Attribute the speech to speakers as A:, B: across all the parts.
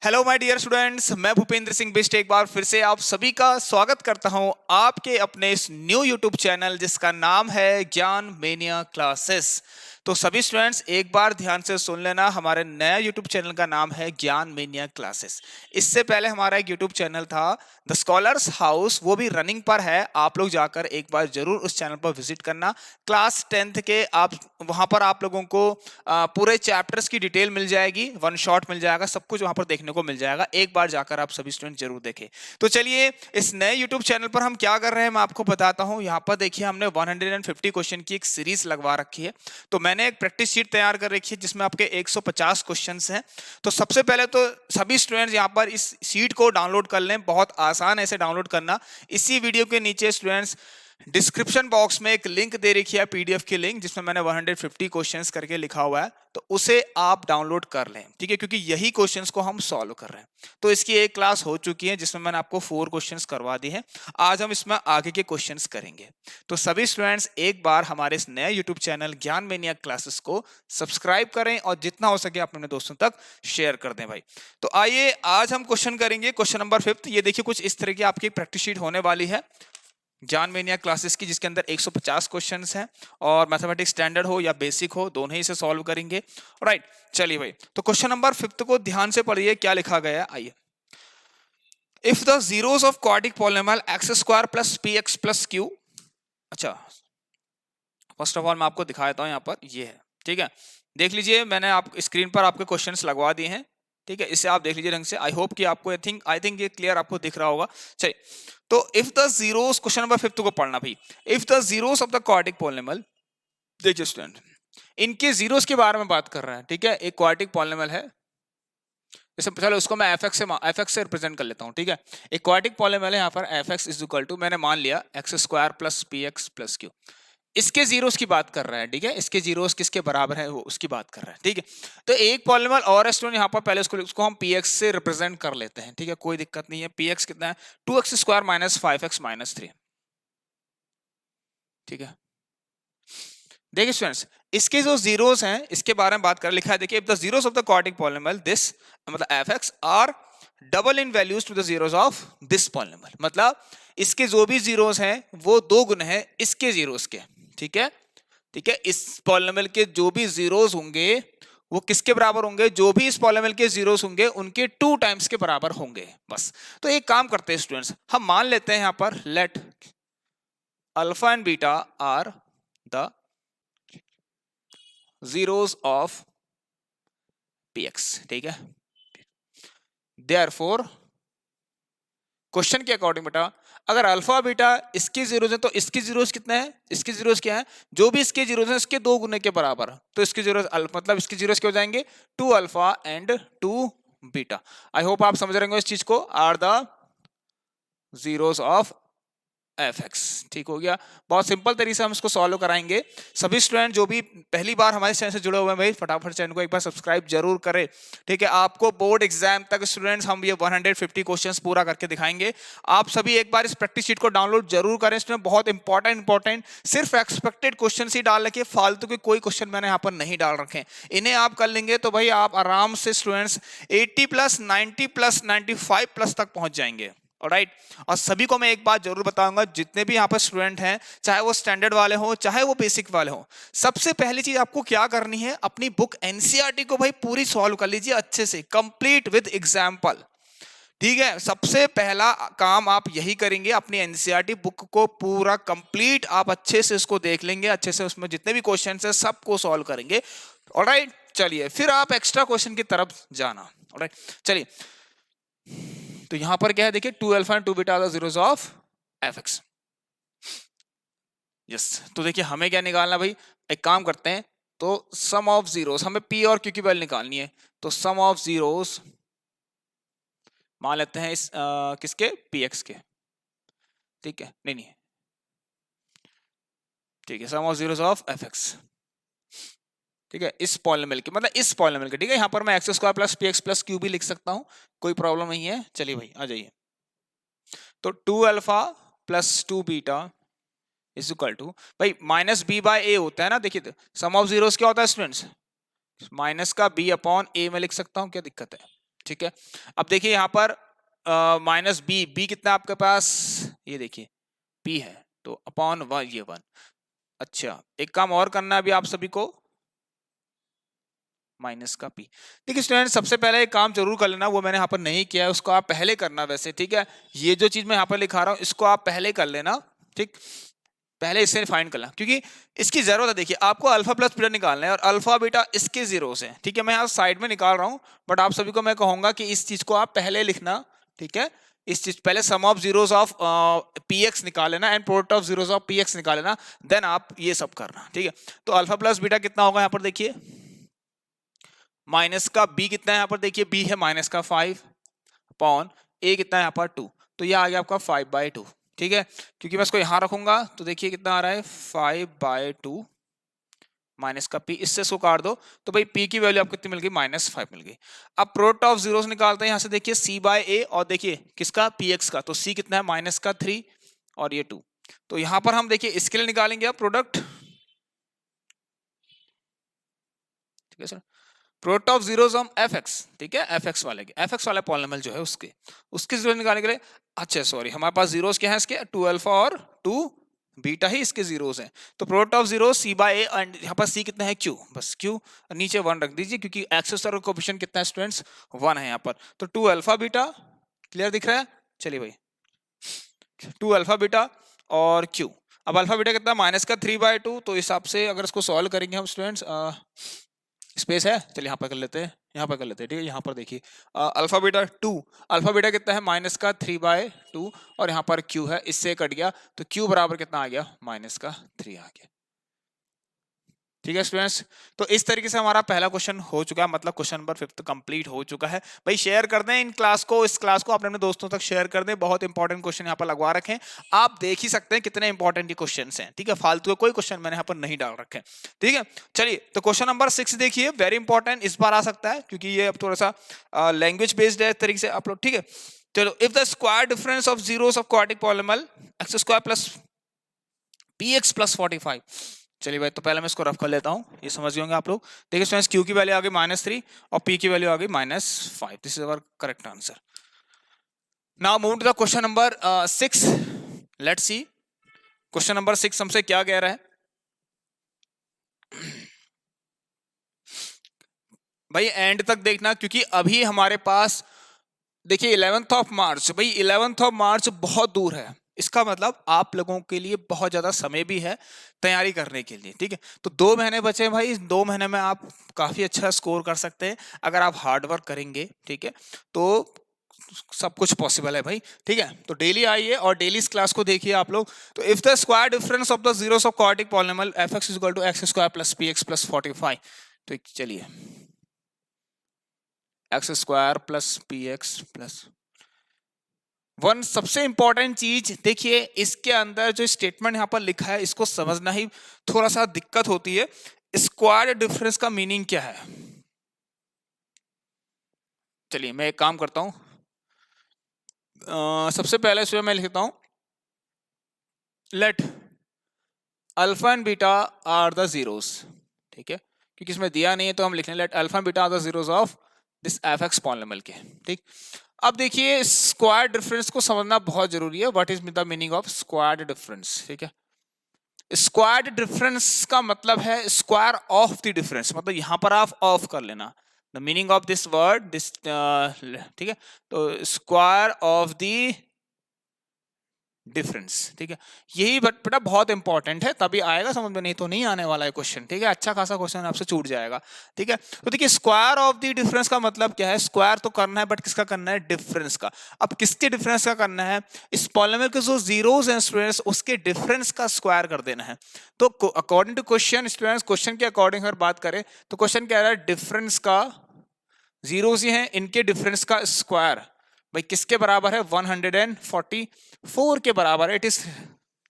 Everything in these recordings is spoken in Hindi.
A: हेलो माय डियर स्टूडेंट्स, मैं भूपेंद्र सिंह बिष्ट एक बार फिर से आप सभी का स्वागत करता हूं आपके अपने इस न्यू यूट्यूब चैनल जिसका नाम है ज्ञान मेनिया क्लासेस। तो सभी स्टूडेंट्स एक बार ध्यान से सुन लेना, हमारे नया यूट्यूब चैनल का नाम है ज्ञान मेनिया क्लासेस। इससे पहले हमारा एक यूट्यूब चैनल था द स्कॉलर्स हाउस, वो भी रनिंग पर है। आप लोग जाकर एक बार जरूर उस चैनल पर विजिट करना। क्लास 10th के आप वहां पर आप लोगों को पूरे चैप्टर्स की डिटेल मिल जाएगी, वन शॉट मिल जाएगा, सब कुछ वहां पर देखने को मिल जाएगा। एक बार जाकर आप सभी स्टूडेंट जरूर देखें। तो चलिए इस नए यूट्यूब चैनल पर हम क्या कर रहे हैं मैं आपको बताता हूं। यहाँ पर देखिए हमने 150 क्वेश्चन की एक सीरीज लगवा रखी है। तो मैंने एक प्रैक्टिस शीट तैयार कर रखी है जिसमें आपके 150 क्वेश्चंस हैं। तो सबसे पहले तो सभी स्टूडेंट्स यहाँ पर इस शीट को डाउनलोड कर लें, बहुत आसान है इसे डाउनलोड करना। इसी वीडियो के नीचे स्टूडेंट्स डिस्क्रिप्शन बॉक्स में एक लिंक दे रखी है, पीडीएफ की लिंक, जिसमें मैंने 150 क्वेश्चंस करके लिखा हुआ है। तो उसे आप डाउनलोड कर लें, ठीक है, क्योंकि यही क्वेश्चंस को हम सॉल्व कर रहे हैं। तो इसकी एक क्लास हो चुकी है जिसमें मैंने आपको 4 क्वेश्चंस करवा दिए हैं। आज हम इसमें आगे के क्वेश्चंस करेंगे। तो सभी स्टूडेंट्स एक बार हमारे इस नए यूट्यूब चैनल ज्ञान मेनिया क्लासेस को सब्सक्राइब करें और जितना हो सके अपने दोस्तों तक शेयर कर दें भाई। तो आइए आज हम क्वेश्चन करेंगे, क्वेश्चन नंबर 5। ये देखिए कुछ इस तरह की आपकी प्रैक्टिस शीट होने वाली है ज्ञान मेनिया क्लासेस की, जिसके अंदर 150 क्वेश्चंस हैं और मैथमेटिक्स स्टैंडर्ड हो या बेसिक हो, दोनों ही से सॉल्व करेंगे। राइट, चलिए भाई। तो क्वेश्चन नंबर 5 को ध्यान से पढ़िए, क्या लिखा गया है। आइए, if the zeros of quadric polynomial x square plus p x plus Q. अच्छा, फर्स्ट ऑफ ऑल मैं आपको दिखाता हूं, यहाँ पर ये है, ठीक है। देख लीजिए, मैंने आप स्क्रीन पर आपके क्वेश्चंस लगवा दिए हैं, ठीक है। इसे आप देख लीजिए ढंग से। आई होप कि आपको आई थिंक ये क्लियर आपको दिख रहा होगा। चलिए, तो if the zeros, question number 5 को पढ़ना भाई। If the zeros of the quadratic polynomial, देखिए स्टूडेंट, इनके जीरोस के बारे में बात कर रहे हैं, ठीक है। एक क्वाड्रिक पॉलिनोमियल है, जैसे चलो उसको मैं एफ एक्स से रिप्रेजेंट कर लेता हूं, ठीक है। एक क्वाड्रिक पॉलिनोमियल है, यहाँ पर f x is equal to, मैंने मान लिया x square plus p x plus q. इसके जीरोस की बात कर रहा है, ठीक है। इसके जीरोस किसके बराबर है वो उसकी बात कर रहा है, ठीक है। तो एक पॉलिनोमियल और स्टूडेंट यहाँ पर पहले उसको हम px से रिप्रेजेंट कर लेते हैं, ठीक है, कोई दिक्कत नहीं है। px कितना है, 2x square minus 5x minus 3, ठीक है। देखिए स्टूडेंट्स, इसके जो जीरोस हैं इसके बारे में बात कर लिखा है। देखिए, if the zeros of the quadratic polynomial this, मतलब fx are double in values to the zeros of this polynomial, मतलब इसके जो भी जीरोस हैं वो दो गुना है इसके जीरोस के, ठीक है। ठीक है, इस पॉलिनोमियल के जो भी जीरोस होंगे वो किसके बराबर होंगे, जो भी इस पॉलिनोमियल के जीरोस होंगे उनके 2 टाइम्स के बराबर होंगे, बस। तो एक काम करते हैं स्टूडेंट्स, हम मान लेते हैं यहां पर let alpha and beta are the zeros of px, ठीक है। देयरफॉर क्वेश्चन के अकॉर्डिंग बेटा, अगर अल्फा बीटा इसके जीरोस हैं तो इसके जीरोस कितने हैं, इसके जीरोस क्या है, जो भी इसके जीरोस हैं इसके 2 गुने के बराबर। तो इसके जीरोस मतलब इसके जीरोस क्या हो जाएंगे, 2 alpha and 2 beta. I hope आप समझ रहे होंगे इस चीज को, are the zeros of fx, ठीक हो गया। बहुत सिंपल तरीके से हम इसको सॉल्व कराएंगे। सभी स्टूडेंट जो भी पहली बार हमारे चैनल से जुड़े हुए हैं भाई, फटाफट चैनल को एक बार सब्सक्राइब जरूर करें, ठीक है। आपको बोर्ड एग्जाम तक स्टूडेंट्स हम ये 150 क्वेश्चंस पूरा करके दिखाएंगे। आप सभी एक बार इस प्रैक्टिस शीट को डाउनलोड जरूर करें स्टूडेंट, बहुत इंपॉर्टेंट सिर्फ एक्सपेक्टेड क्वेश्चन ही डाल रखे, फालतू के कोई क्वेश्चन मैंने यहाँ पर नहीं डाल रखे। इन्हें आप कर लेंगे तो भाई आप आराम से स्टूडेंट्स 80 प्लस 90 प्लस 95 प्लस तक पहुंच जाएंगे। ऑलराइट, और सभी को मैं एक बात जरूर बताऊंगा, जितने भी यहाँ पर स्टूडेंट हैं, चाहे वो स्टैंडर्ड वाले हो चाहे वो बेसिक वाले हो, सबसे पहली चीज आपको क्या करनी है, अपनी बुक एनसीईआरटी को भाई पूरी सॉल्व कर लीजिए अच्छे से, कंप्लीट विद एग्जाम्पल, ठीक है। सबसे पहला काम आप यही करेंगे, अपनी एनसीईआरटी बुक को पूरा कंप्लीट आप अच्छे से इसको देख लेंगे, अच्छे से उसमें जितने भी क्वेश्चन है सबको सॉल्व करेंगे। ऑलराइट, चलिए फिर आप एक्स्ट्रा क्वेश्चन की तरफ जाना। ऑलराइट, चलिए, तो यहां पर क्या है, देखिए 2 alpha and 2 beta are the zeros of fx। Yes, तो देखिए हमें क्या निकालना भाई, एक काम करते हैं, तो सम ऑफ जीरोस, हमें p और q की वैल्यू निकालनी है। तो सम ऑफ जीरोस मान लेते हैं इस किसके, px के, ठीक है, नहीं, ठीक है, सम ऑफ जीरोस ऑफ fx, ठीक है, इस पॉलिनोमियल के, मतलब इस पॉलिनोमियल के, ठीक है। यहां पर मैं x square plus p x plus Q भी लिख सकता हूं, कोई प्रॉब्लम नहीं है। चलिए भाई आ जाइए, तो 2 alpha plus 2 beta is equal to, भाई माइनस बी बाय ए होता है ना। देखिए सम ऑफ जीरोस क्या होता है स्टूडेंट्स, माइनस का बी अपॉन ए में लिख सकता हूं, क्या दिक्कत है, ठीक है। अब देखिए यहाँ पर माइनस बी, बी कितना आपके पास, ये देखिए पी है, तो अपॉन वन, ये वन। अच्छा, एक काम और करना है अभी आप सभी को, माइनस का पी। देखिए स्टूडेंट, सबसे पहले एक काम जरूर कर लेना, वो मैंने यहाँ पर नहीं किया है, उसको आप पहले करना वैसे, ठीक है। ये जो चीज मैं यहाँ पर लिखा रहा हूँ इसको आप पहले कर लेना, ठीक। पहले इससे फाइंड करना, क्योंकि इसकी जरूरत है। देखिए आपको अल्फा प्लस बीटा निकालना है और अल्फा बीटा इसके जीरो से, ठीक है। मैं यहाँ साइड में निकाल रहा हूँ, बट आप सभी को मैं कहूंगा कि इस चीज को आप पहले लिखना, ठीक है। इस चीज पहले sum of zeros of p x निकाल लेना and product of zeros of p x निकाल लेना, देन आप ये सब करना, ठीक है। तो अल्फा प्लस बीटा कितना होगा यहाँ पर देखिए, माइनस का बी कितना है यहाँ पर देखिए, बी है माइनस का 5 अपॉन ए कितना है यहाँ पर 2, तो ये आ गया आपका 5/2, ठीक है। क्योंकि मैं इसको यहां रखूंगा तो देखिए कितना आ रहा है 5/2 माइनस का पी, इससे इसको काट दो तो भाई पी की वैल्यू आपको कितनी मिल गई, -5 मिल गई। अब प्रोडक्ट ऑफ जीरोस निकालते हैं, यहां से देखिए सी बाय ए, और देखिए किसका, पी एक्स का, तो सी कितना है माइनस का 3 और ये 2, तो यहां पर हम देखिए इसके लिए निकालेंगे अब प्रोडक्ट, ठीक है सर। प्रोडक्ट ऑफ जीरोस हम एफ एक्स, ठीक है, एफ एक्स वाले के, एफ एक्स वाला पॉलिनोमियल जो है उसके जीरो निकालने के लिए, अच्छा सॉरी हमारे पास जीरोस क्या है इसके, 2 अल्फा और 2 बीटा ही इसके जीरोस हैं। तो product of zero c by a, and यहाँ पर सी कितना है क्यू, बस क्यू, नीचे 1 रख दीजिए क्योंकि एक्सेस और कोएफिशिएंट कितना है स्टूडेंट्स, 1 है यहाँ पर। तो 2 अल्फा बीटा, क्लियर दिख रहा है, चलिए भाई 2 अल्फा बीटा और क्यू। अब अल्फा बीटा कितना, माइनस का 3/2, तो इस हिसाब से अगर इसको सॉल्व करेंगे हम स्टूडेंट्स, स्पेस है, चलिए यहाँ पर कर लेते हैं, यहाँ पर कर लेते हैं, ठीक है। यहाँ पर देखिए अल्फा बीटा 2, अल्फा बीटा कितना है माइनस का 3/2 और यहाँ पर क्यू है, इससे कट गया तो क्यू बराबर कितना आ गया, माइनस का 3 आ गया, ठीक है स्टूडेंट्स। तो इस तरीके से हमारा पहला क्वेश्चन हो चुका है, मतलब क्वेश्चन नंबर 5 कंप्लीट हो चुका है। भाई शेयर कर दें इन क्लास को, इस क्लास को अपने दोस्तों तक शेयर कर दें, बहुत इंपॉर्टेंट क्वेश्चन यहाँ पर लगवा रखे हैं, आप देख ही सकते हैं कितने इंपॉर्टेंट ये क्वेश्चन हैं, ठीक है। फालतू के कोई क्वेश्चन मैंने यहाँ पर नहीं डाल रखे, ठीक है। चलिए तो क्वेश्चन नंबर 6 देखिए, वेरी इंपॉर्टेंट, इस बार आ सकता है क्योंकि ये अब थोड़ा सा लैंग्वेज बेस्ड है तरीके से आप लोग, ठीक है। चलो, if the square difference of zeros of quadratic polynomial x square plus p x plus 45, चलिए भाई तो पहले मैं इसको रफ कर लेता हूं, ये समझ गए होंगे आप लोग। देखिए स्टूडेंट्स, क्यू की वैल्यू आ गई -3 और पी की वैल्यू आ गई -5, this is our correct answer. Now move to the question number 6, let's see question number 6 हमसे क्या कह रहा है। भाई एंड तक देखना, क्योंकि अभी हमारे पास देखिए 11th ऑफ मार्च, भाई 11th ऑफ मार्च बहुत दूर है, इसका मतलब आप लोगों के लिए बहुत ज्यादा समय भी है तैयारी करने के लिए, ठीक है। तो 2 महीने बचे हैं भाई, इस 2 महीने में आप काफी अच्छा स्कोर कर सकते हैं अगर आप हार्ड वर्क करेंगे, ठीक है। तो सब कुछ पॉसिबल है भाई, ठीक है। तो डेली आइए और डेली इस क्लास को देखिए आप लोग। तो if the square difference of the zeros of quadratic polynomial f x equal to x square plus p x plus 45, तो चलिए x square plus p x plus one. सबसे इंपॉर्टेंट चीज देखिए, इसके अंदर जो स्टेटमेंट यहां पर लिखा है इसको समझना ही थोड़ा सा दिक्कत होती है। स्क्वायर डिफरेंस का मीनिंग क्या है, चलिए मैं एक काम करता हूं, सबसे पहले इसमें मैं लिखता हूं let alpha and beta are the zeros, ठीक है। क्योंकि इसमें दिया नहीं है तो हम लिख लें let alpha and beta are the zeros of this f x polynomial के, ठीक। अब देखिए स्क्वायर डिफरेंस को समझना बहुत जरूरी है, what is the meaning of square difference, ठीक है। स्क्वायर डिफरेंस का मतलब है स्क्वायर ऑफ द डिफरेंस, मतलब यहां पर आप ऑफ कर लेना the meaning of this word, this, ठीक है। तो स्क्वायर ऑफ द डिफरेंस, ठीक है। यही बेटा बहुत इंपॉर्टेंट है, तभी आएगा समझ में, नहीं तो नहीं आने वाला है क्वेश्चन, ठीक है। अच्छा खासा क्वेश्चन आपसे छूट जाएगा, ठीक है। तो देखिए स्क्वायर ऑफ द डिफरेंस का मतलब क्या है, स्क्वायर तो करना है बट किसका करना है, डिफरेंस का। अब किसके डिफरेंस का करना है, इस पॉलिनोमियल के जो जीरोस हैं स्टूडेंट्स उसके डिफरेंस का स्क्वायर कर देना है। तो according to question students, question के अकॉर्डिंग अगर बात करें तो क्वेश्चन कह रहा है डिफरेंस का, जीरोस ही हैं इनके डिफरेंस का स्क्वायर भाई किसके बराबर है, 144 के बराबर है, it is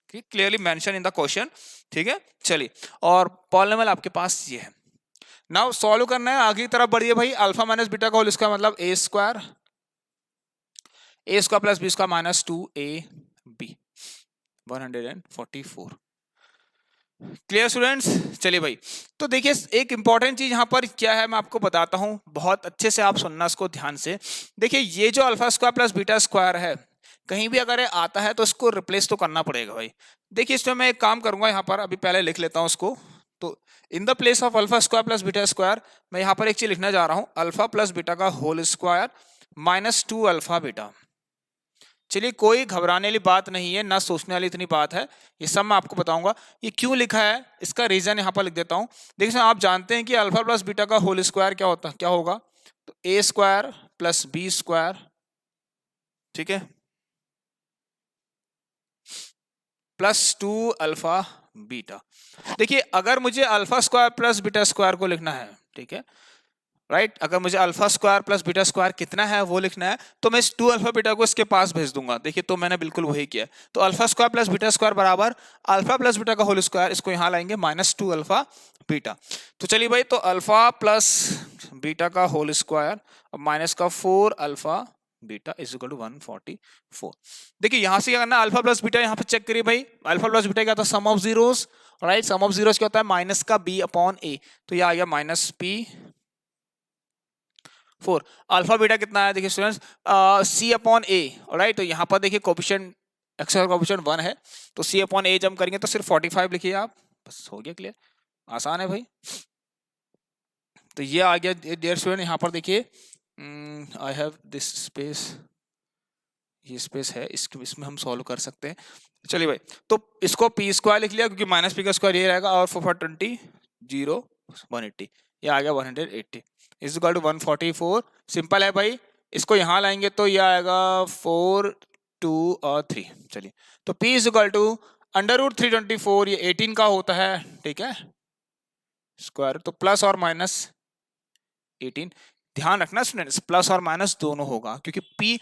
A: clearly mention in the question, ठीक है। चलिए, और पॉलिनोमियल आपके पास ये है। नाउ सॉल्व करना है, आगे की तरफ बढ़िए भाई। अल्फा माइनस बीटा का होल स्क्वायर मतलब a square plus b square minus 2ab 144। Clear students? चलिए भाई, तो देखिए एक इंपॉर्टेंट चीज यहाँ पर क्या है मैं आपको बताता हूँ, बहुत अच्छे से आप सुनना इसको ध्यान से। देखिए ये जो alpha square plus beta square है, कहीं भी अगर ये आता है तो इसको रिप्लेस तो करना पड़ेगा भाई। देखिए इसमें मैं एक काम करूंगा, यहाँ पर अभी पहले लिख लेता हूँ उसको। तो in the place of alpha square plus beta square मैं यहाँ पर एक चीज लिखने जा रहा हूँ, अल्फा प्लस बीटा का whole square minus 2 alpha beta. चलिए कोई घबराने वाली बात नहीं है, ना सोचने वाली इतनी बात है, ये सब मैं आपको बताऊंगा। ये क्यों लिखा है इसका रीजन यहाँ पर लिख देता हूँ। देखिए आप जानते हैं कि अल्फा प्लस बीटा का होल स्क्वायर क्या होता क्या होगा, तो ए स्क्वायर प्लस बी स्क्वायर, ठीक है, प्लस 2 अल्फा बीटा। देखिए अगर मुझे alpha square plus beta square को लिखना है, ठीक है, राइट, अगर मुझे alpha square plus beta square कितना है वो लिखना है, तो मैं इस 2 अल्फा बीटा को इसके पास भेज दूंगा। देखिए तो मैंने बिल्कुल वही किया। तो alpha square plus beta square बराबर अल्फा प्लस बीटा का होल स्क्वायर, इसको यहाँ लाएंगे माइनस 2 अल्फा बीटा। तो चलिए भाई, तो अल्फा प्लस बीटा का होल स्क्वायर और माइनस का 4 alpha beta is equal to 144। देखिए यहां से क्या करना है, अल्फा प्लस बीटा यहाँ पे चेक करिए भाई, अल्फा प्लस बीटा क्या था, sum of zeros, right, sum of zeros क्या होता है, माइनस का बी अपॉन ए, तो ये आ गया माइनस पी 4। अल्फा बीटा कितना है देखिए स्टूडेंट्स, सी अपॉन ए, राइट, तो यहाँ पर देखिए कोफिशिएंट एक्स का कोफिशिएंट 1 है, तो सी अपॉन ए जम करेंगे तो सिर्फ 45 लिखिए आप, बस हो गया क्लियर, आसान है भाई। तो ये आ गया डियर स्टूडेंट, यहाँ पर देखिए आई हैव दिस स्पेस, ये स्पेस है, इसमें हम सॉल्व कर सकते हैं। चलिए भाई, तो इसको पी स्क्वायर लिख लिया क्योंकि माइनस पी का स्क्वायर ये रहेगा, और 420 0 180, ये आ गया 180 इज इक्वल टू 144। सिंपल है भाई, इसको यहाँ लाएंगे तो ये आएगा 4 2 और 3। चलिए तो P is equal to under root 324, ये 18 का होता है, ठीक है, स्क्वायर, तो प्लस और माइनस 18। ध्यान रखना स्टूडेंट्स, प्लस और माइनस दोनों होगा क्योंकि P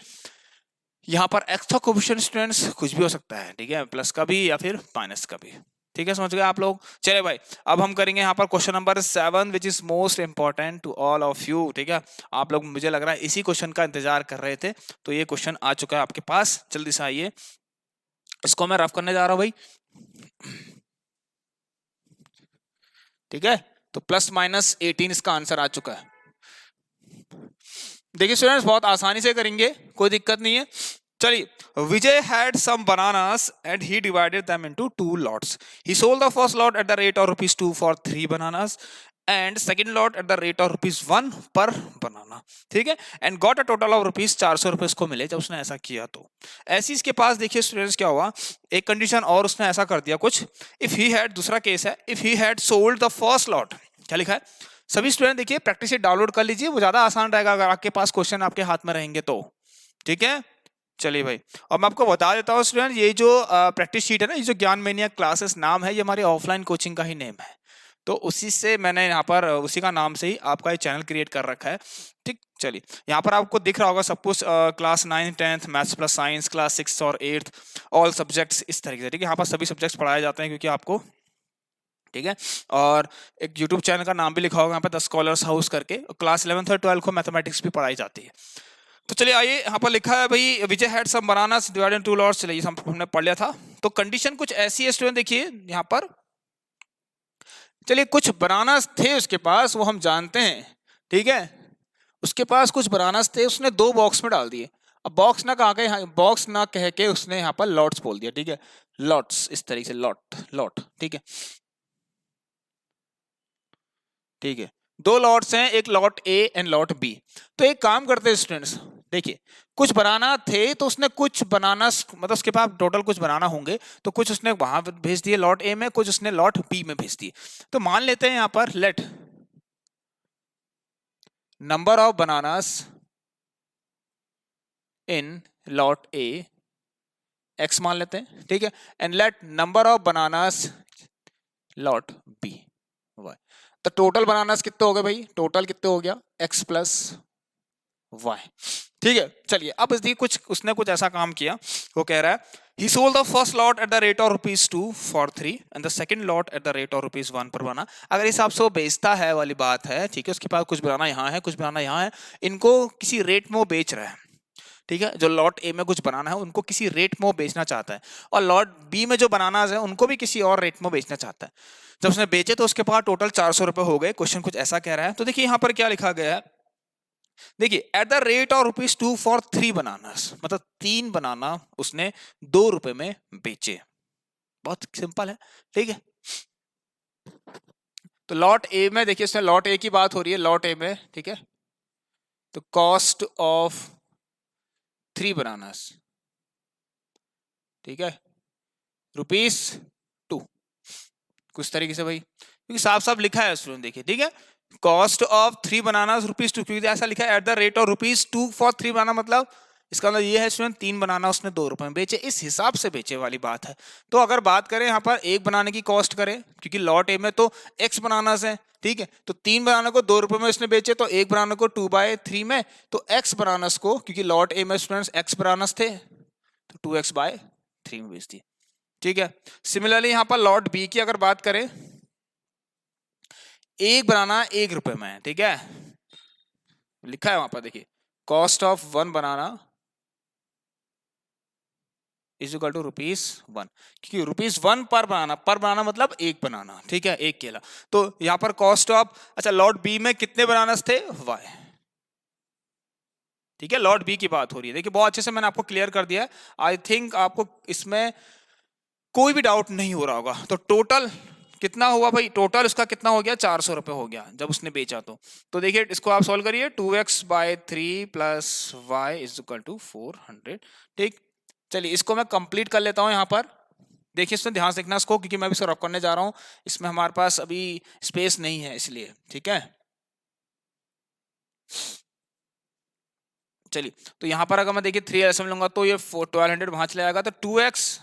A: यहाँ पर एक्स का कोफिशिएंट स्टूडेंट्स कुछ भी हो सकता है, ठीक है, प्लस का भी या फिर माइनस का भी, ठीक है, समझ गए आप लोग। चलिए भाई, अब हम करेंगे यहाँ पर question number 7 which is most important to all of you, ठीक है। आप लोग मुझे लग रहा है इसी क्वेश्चन का इंतजार कर रहे थे, तो ये क्वेश्चन आ चुका है आपके पास, जल्दी से आइए, इसको मैं रफ करने जा रहा हूँ भाई, ठीक है। तो प्लस माइनस 18 इसका आंसर आ चुका है। देखिए स्टूडेंट्स बहुत आसानी से करेंगे, कोई दिक्कत नहीं है। चलिए, Vijay had some bananas and he divided them into 2 lots. He sold the first lot at the rate of rupees 2 for 3 bananas and second lot at the rate of rupees 1 per banana, ठीक है, and got a total of rupees 400 रुपए इसको मिले जब उसने ऐसा किया। तो ऐसी इसके पास देखिए स्टूडेंट्स क्या हुआ, एक कंडीशन और उसने ऐसा कर दिया कुछ, इफ ही हैड, दूसरा केस है, if he had sold the first lot, क्या लिखा है, सभी स्टूडेंट देखिए प्रैक्टिस शीट डाउनलोड कर लीजिए, वो ज्यादा आसान रहेगा अगर आपके पास क्वेश्चन आपके हाथ में रहेंगे तो, ठीक है। चलिए भाई, और मैं आपको बता देता हूँ स्टूडेंट, ये जो प्रैक्टिस शीट है ना, ये जो ज्ञान मेनिया क्लासेस नाम है, ये हमारी ऑफलाइन कोचिंग का ही नेम है, तो उसी से मैंने यहाँ पर उसी का नाम से ही आपका ये चैनल क्रिएट कर रखा है, ठीक। चलिए यहाँ पर आपको दिख रहा होगा सब कुछ, class 9 10th maths plus science, class 6 और 8th ऑल सब्जेक्ट्स, इस तरीके से, ठीक है, यहाँ पर सभी सब्जेक्ट्स पढ़ाए जाते हैं क्योंकि आपको, ठीक है। और एक YouTube चैनल का नाम भी लिखा होगा यहाँ पे, द स्कॉलर्स हाउस करके, क्लास 11th और 12th को मैथमेटिक्स भी पढ़ाई जाती है। तो चलिए आइए, यहाँ पर लिखा है भाई, Vijay had some bananas divided in 2 lots, चलिए हमने पढ़ लिया था। तो कंडीशन कुछ ऐसी है स्टूडेंट, देखिए यहाँ पर, चलिए कुछ बनानास थे उसके पास, वो हम जानते हैं, ठीक है, उसके पास कुछ बनानास थे, उसने 2 बॉक्स में डाल दिए। अब बॉक्स ना कहा के, बॉक्स ना कह के उसने यहाँ पर लॉट्स बोल दिया, ठीक है, लॉट्स, इस तरीके से लॉट लॉट, ठीक है, ठीक है, 2 लॉट्स हैं, एक lot A and lot B. तो एक काम करते हैं स्टूडेंट्स, देखिए कुछ बनाना थे तो उसने कुछ बनाना, मतलब उसके पास टोटल कुछ बनाना होंगे, तो कुछ उसने वहां भेज दिए लॉट ए में, कुछ उसने लॉट बी में भेज दिए। तो मान लेते हैं यहाँ पर, let number of bananas in lot A x मान लेते हैं, ठीक है, and let number of bananas lot B y. तो टोटल बनानास कितने हो गए भाई, टोटल कितने हो गया, एक्स प्लस वाई, ठीक है। चलिए अब इसलिए कुछ उसने कुछ ऐसा काम किया, वो कह रहा है he sold the first lot at the rate of rupees 2 for 3 and the second lot at the rate of rupees 1 पर बनाना। अगर इस हिसाब से वो बेचता है वाली बात है, ठीक है, उसके पास कुछ बनाना यहाँ है, कुछ बनाना यहाँ है, इनको किसी रेट में वो बेच रहा है, ठीक है, जो लॉट ए में कुछ बनाना है उनको किसी रेट में वो बेचना चाहता है, और लॉट बी में जो बनाना है उनको भी किसी और रेट में बेचना चाहता है। जब उसने बेचे तो उसके पास टोटल 400 रुपए हो गए। क्वेश्चन कुछ ऐसा कह रहा है, तो देखिए यहाँ पर क्या लिखा गया है, देखिए at the rate of ₹2 for 3 bananas, मतलब 3 बनाना उसने 2 रुपए में बेचे। बहुत सिंपल है, ठीक है। तो लॉट ए में देखिए, इसमें लॉट ए की बात हो रही है, लॉट ए में, ठीक है। तो कॉस्ट ऑफ 3 बनानास, ठीक है, ₹2, कुछ तरीके से भाई, क्योंकि साफ साफ लिखा है स्टूडेंट, देखिए, ठीक है। कॉस्ट ऑफ 3 बनानास ₹2, क्योंकि ऐसा लिखा है at the rate of ₹2 for 3 बनाना, मतलब इसका मतलब ये है स्टूडेंट 3 बनाना उसने 2 रुपए में बेचे, इस हिसाब से बेचे वाली बात है। तो अगर बात करें यहाँ पर एक बनाने की कॉस्ट करें, क्योंकि लॉट ए में तो x बनानास है, ठीक है, तो 3 बनाना को 2 रुपए में उसने बेचे, तो एक बनाना को 2/3 में, तो x बनानास को, क्योंकि लॉट ए में स्टूडेंट्स x बनानास थे, तो 2x/3 में बेच दिए, ठीक है। सिमिलरली यहाँ पर लॉट बी की अगर बात करें, एक बनाना 1 रुपए में है, ठीक है, लिखा है वहां पर, देखिए cost of 1 banana is equal to ₹1, क्योंकि ₹1 पर बनाना मतलब एक बनाना, ठीक है, एक केला। तो यहां पर कॉस्ट ऑफ, अच्छा लॉट बी में कितने बनानास थे, y, ठीक है, लॉट बी की बात हो रही है। देखिए बहुत अच्छे से मैंने आपको क्लियर कर दिया है, आई थिंक आपको इसमें कोई भी डाउट नहीं हो रहा होगा। तो टोटल कितना हुआ भाई, टोटल उसका कितना हो गया, 400 रुपए हो गया जब उसने बेचा। तो देखिए इसको आप सॉल्व करिए, 2x/3 plus y is equal to 400, ठीक। चलिए इसको मैं कंप्लीट कर लेता हूं यहाँ पर, देखिए इसमें ध्यान से देखना इसको, क्योंकि मैं भी इसको रफ करने जा रहा हूँ, इसमें हमारे पास अभी स्पेस नहीं है इसलिए, ठीक है। चलिए तो यहाँ पर अगर मैं देखिए 3 एलसीएम लूंगा तो ये 1200 वहां चला जाएगा, तो 2x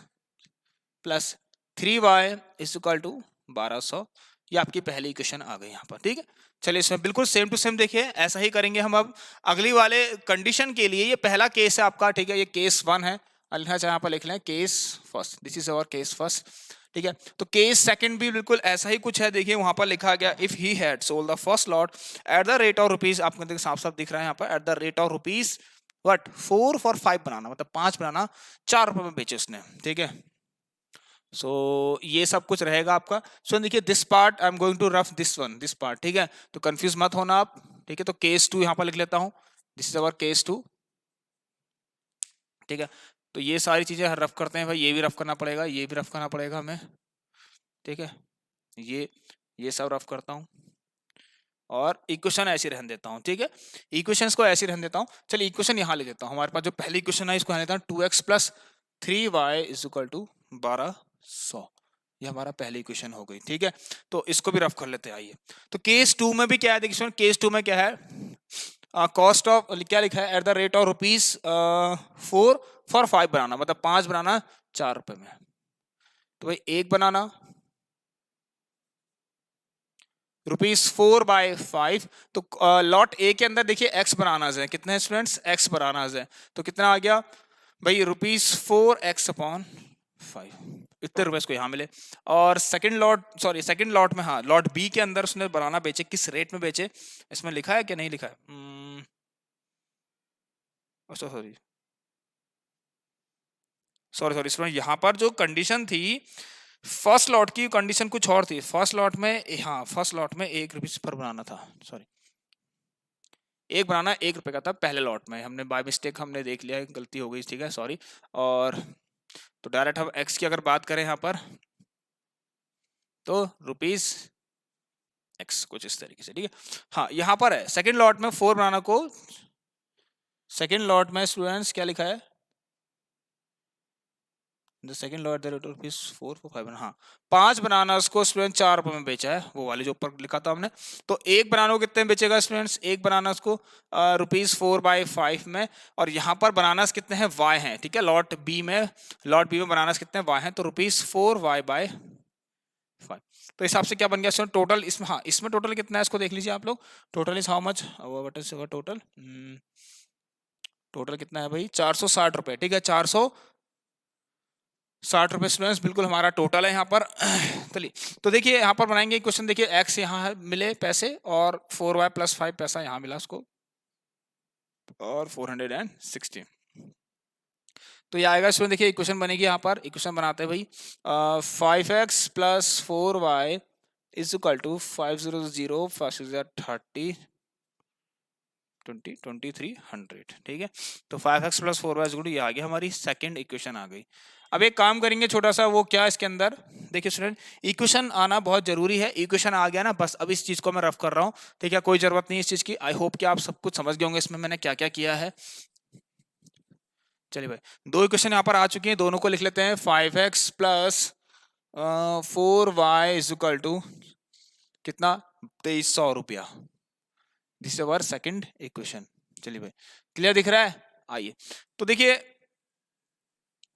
A: plus 3y is equal to 1200, ये आपकी पहली इक्वेशन आ गई यहाँ पर, ठीक है। चलिए इसमें बिल्कुल सेम टू सेम देखिए ऐसा ही करेंगे हम अब अगली वाले कंडीशन के लिए। ये पहला केस है आपका, ठीक है, ये केस 1 है, लिखना चाहे यहाँ पर लिख लें case first, this is our case first, ठीक है। तो केस सेकंड भी बिल्कुल ऐसा ही कुछ है, देखिए वहां पर लिखा गया if he had sold the first lot at the rate of rupees, आपको देखिए साफ साफ दिख रहा है यहाँ पर, at the rate of rupees what 4 for 5 बनाना, मतलब 5 बनाना 4 रुपए में बेचे उसने, ठीक है। सो ये सब कुछ रहेगा आपका। सो देखिए this part I am going to rough this one, this part, ठीक है, तो कंफ्यूज मत होना आप, ठीक है। तो केस 2 यहाँ पर लिख लेता हूँ, दिस इज अवर केस 2, ठीक है। तो ये सारी चीजें रफ करते हैं भाई, ये भी रफ करना पड़ेगा, ये भी रफ करना पड़ेगा हमें, ठीक है, ये सब रफ करता हूँ, और इक्वेशन ऐसी रहने देता हूँ, ठीक है, इक्वेशंस को ऐसी रहने देता हूँ। चलिए इक्वेशन यहाँ ले देता हूँ, हमारे पास जो पहली इक्वेशन है इसको रहने देता हूँ 2x plus 3y is equal to 1200, ये हमारा पहली इक्वेशन हो गई, ठीक है। तो इसको भी रफ कर लेते हैं, आइए। तो केस 2 में भी क्या है, देखिए केस 2 में क्या है, कॉस्ट ऑफ क्या लिखा है, at the rate of ₹4 for 5 बनाना, मतलब 5 बनाना 4 रुपए में। तो भाई एक बनाना ₹4/5, तो लॉट ए के अंदर देखिए एक्स बनानाज है, कितने स्टूडेंट्स, एक्स बनानाज है, तो कितना आ गया भाई ₹4x/5, इतने रुपए इसको यहाँ मिले। और सेकंड लॉट में, हाँ लॉट बी के अंदर उसने बनाना बेचे, किस रेट में बेचे, इसमें लिखा है कि नहीं लिखा है, सॉरी सॉरी सॉरी इसमें यहाँ पर जो कंडीशन थी फर्स्ट लॉट की, कंडीशन कुछ और थी। फर्स्ट लॉट में, हाँ फर्स्ट लॉट में ₹1 पर बनाना था, सॉरी एक बनाना 1 रुपए का था पहले लॉट में, हमने बाय मिस्टेक हमने देख लिया, गलती हो गई, ठीक है, सॉरी। और तो डायरेक्ट हम एक्स की अगर बात करें यहाँ पर, तो ₹x कुछ इस तरीके से, ठीक है। हाँ यहाँ पर है सेकंड लॉट में 4 बनाना को, सेकंड लॉट में स्टूडेंट्स क्या लिखा है, the second lot the rate of ₹4 for 5 बनाना, हाँ 5 बनानास को स्टूडेंट 4 रुपए में बेचा है, वो वाले जो ऊपर लिखा था हमने। तो एक बनाना को कितने में बेचेगा स्टूडेंट्स, एक बनानास को ₹4/5 में, और यहाँ पर बनानास कितने हैं, y हैं, ठीक है, लॉट बी में बनानास कितने y हैं, तो ₹4y/5। तो इस हिसाब से क्या बन गया स्टूडेंट टोटल, इसमें, हाँ इसमें टोटल कितना है इसको देख लीजिए आप लोग, total is how much, what is total, total कितना है भाई 460 रुपए, ठीक है, 460 रुपए स्टूडेंट्स बिल्कुल हमारा टोटल है यहाँ पर। चलिए तो देखिए यहाँ पर बनाएंगे क्वेश्चन, देखिए एक्स यहाँ मिले पैसे, और 4y + 5 पैसा यहाँ मिला उसको, और 460, तो ये आएगा इसमें, देखिए इक्वेशन बनेगी यहाँ पर, इक्वेशन बनाते हैं भाई। 5x plus 4y is equal to 500 30 20 2300, ठीक है। तो 5x प्लस 4y इज, ये आ गया, हमारी सेकंड इक्वेशन आ गई। अब एक काम करेंगे छोटा सा, वो क्या इसके अंदर, देखिए स्टूडेंट, इक्वेशन आना बहुत जरूरी है। इक्वेशन आ गया ना, बस अब इस चीज को मैं रफ कर रहा हूँ, ठीक है, कोई जरूरत नहीं इस चीज की। आई होप कि आप सब कुछ समझ गए होंगे इसमें मैंने क्या क्या किया है। चलिए भाई, दो इक्वेशन यहाँ पर आ चुकी हैं, दोनों को लिख लेते हैं। 5x plus 4y is equal to कितना, 2300 रुपया। This is our second equation. चलिए भाई, क्लियर दिख रहा है? आइए, तो देखिए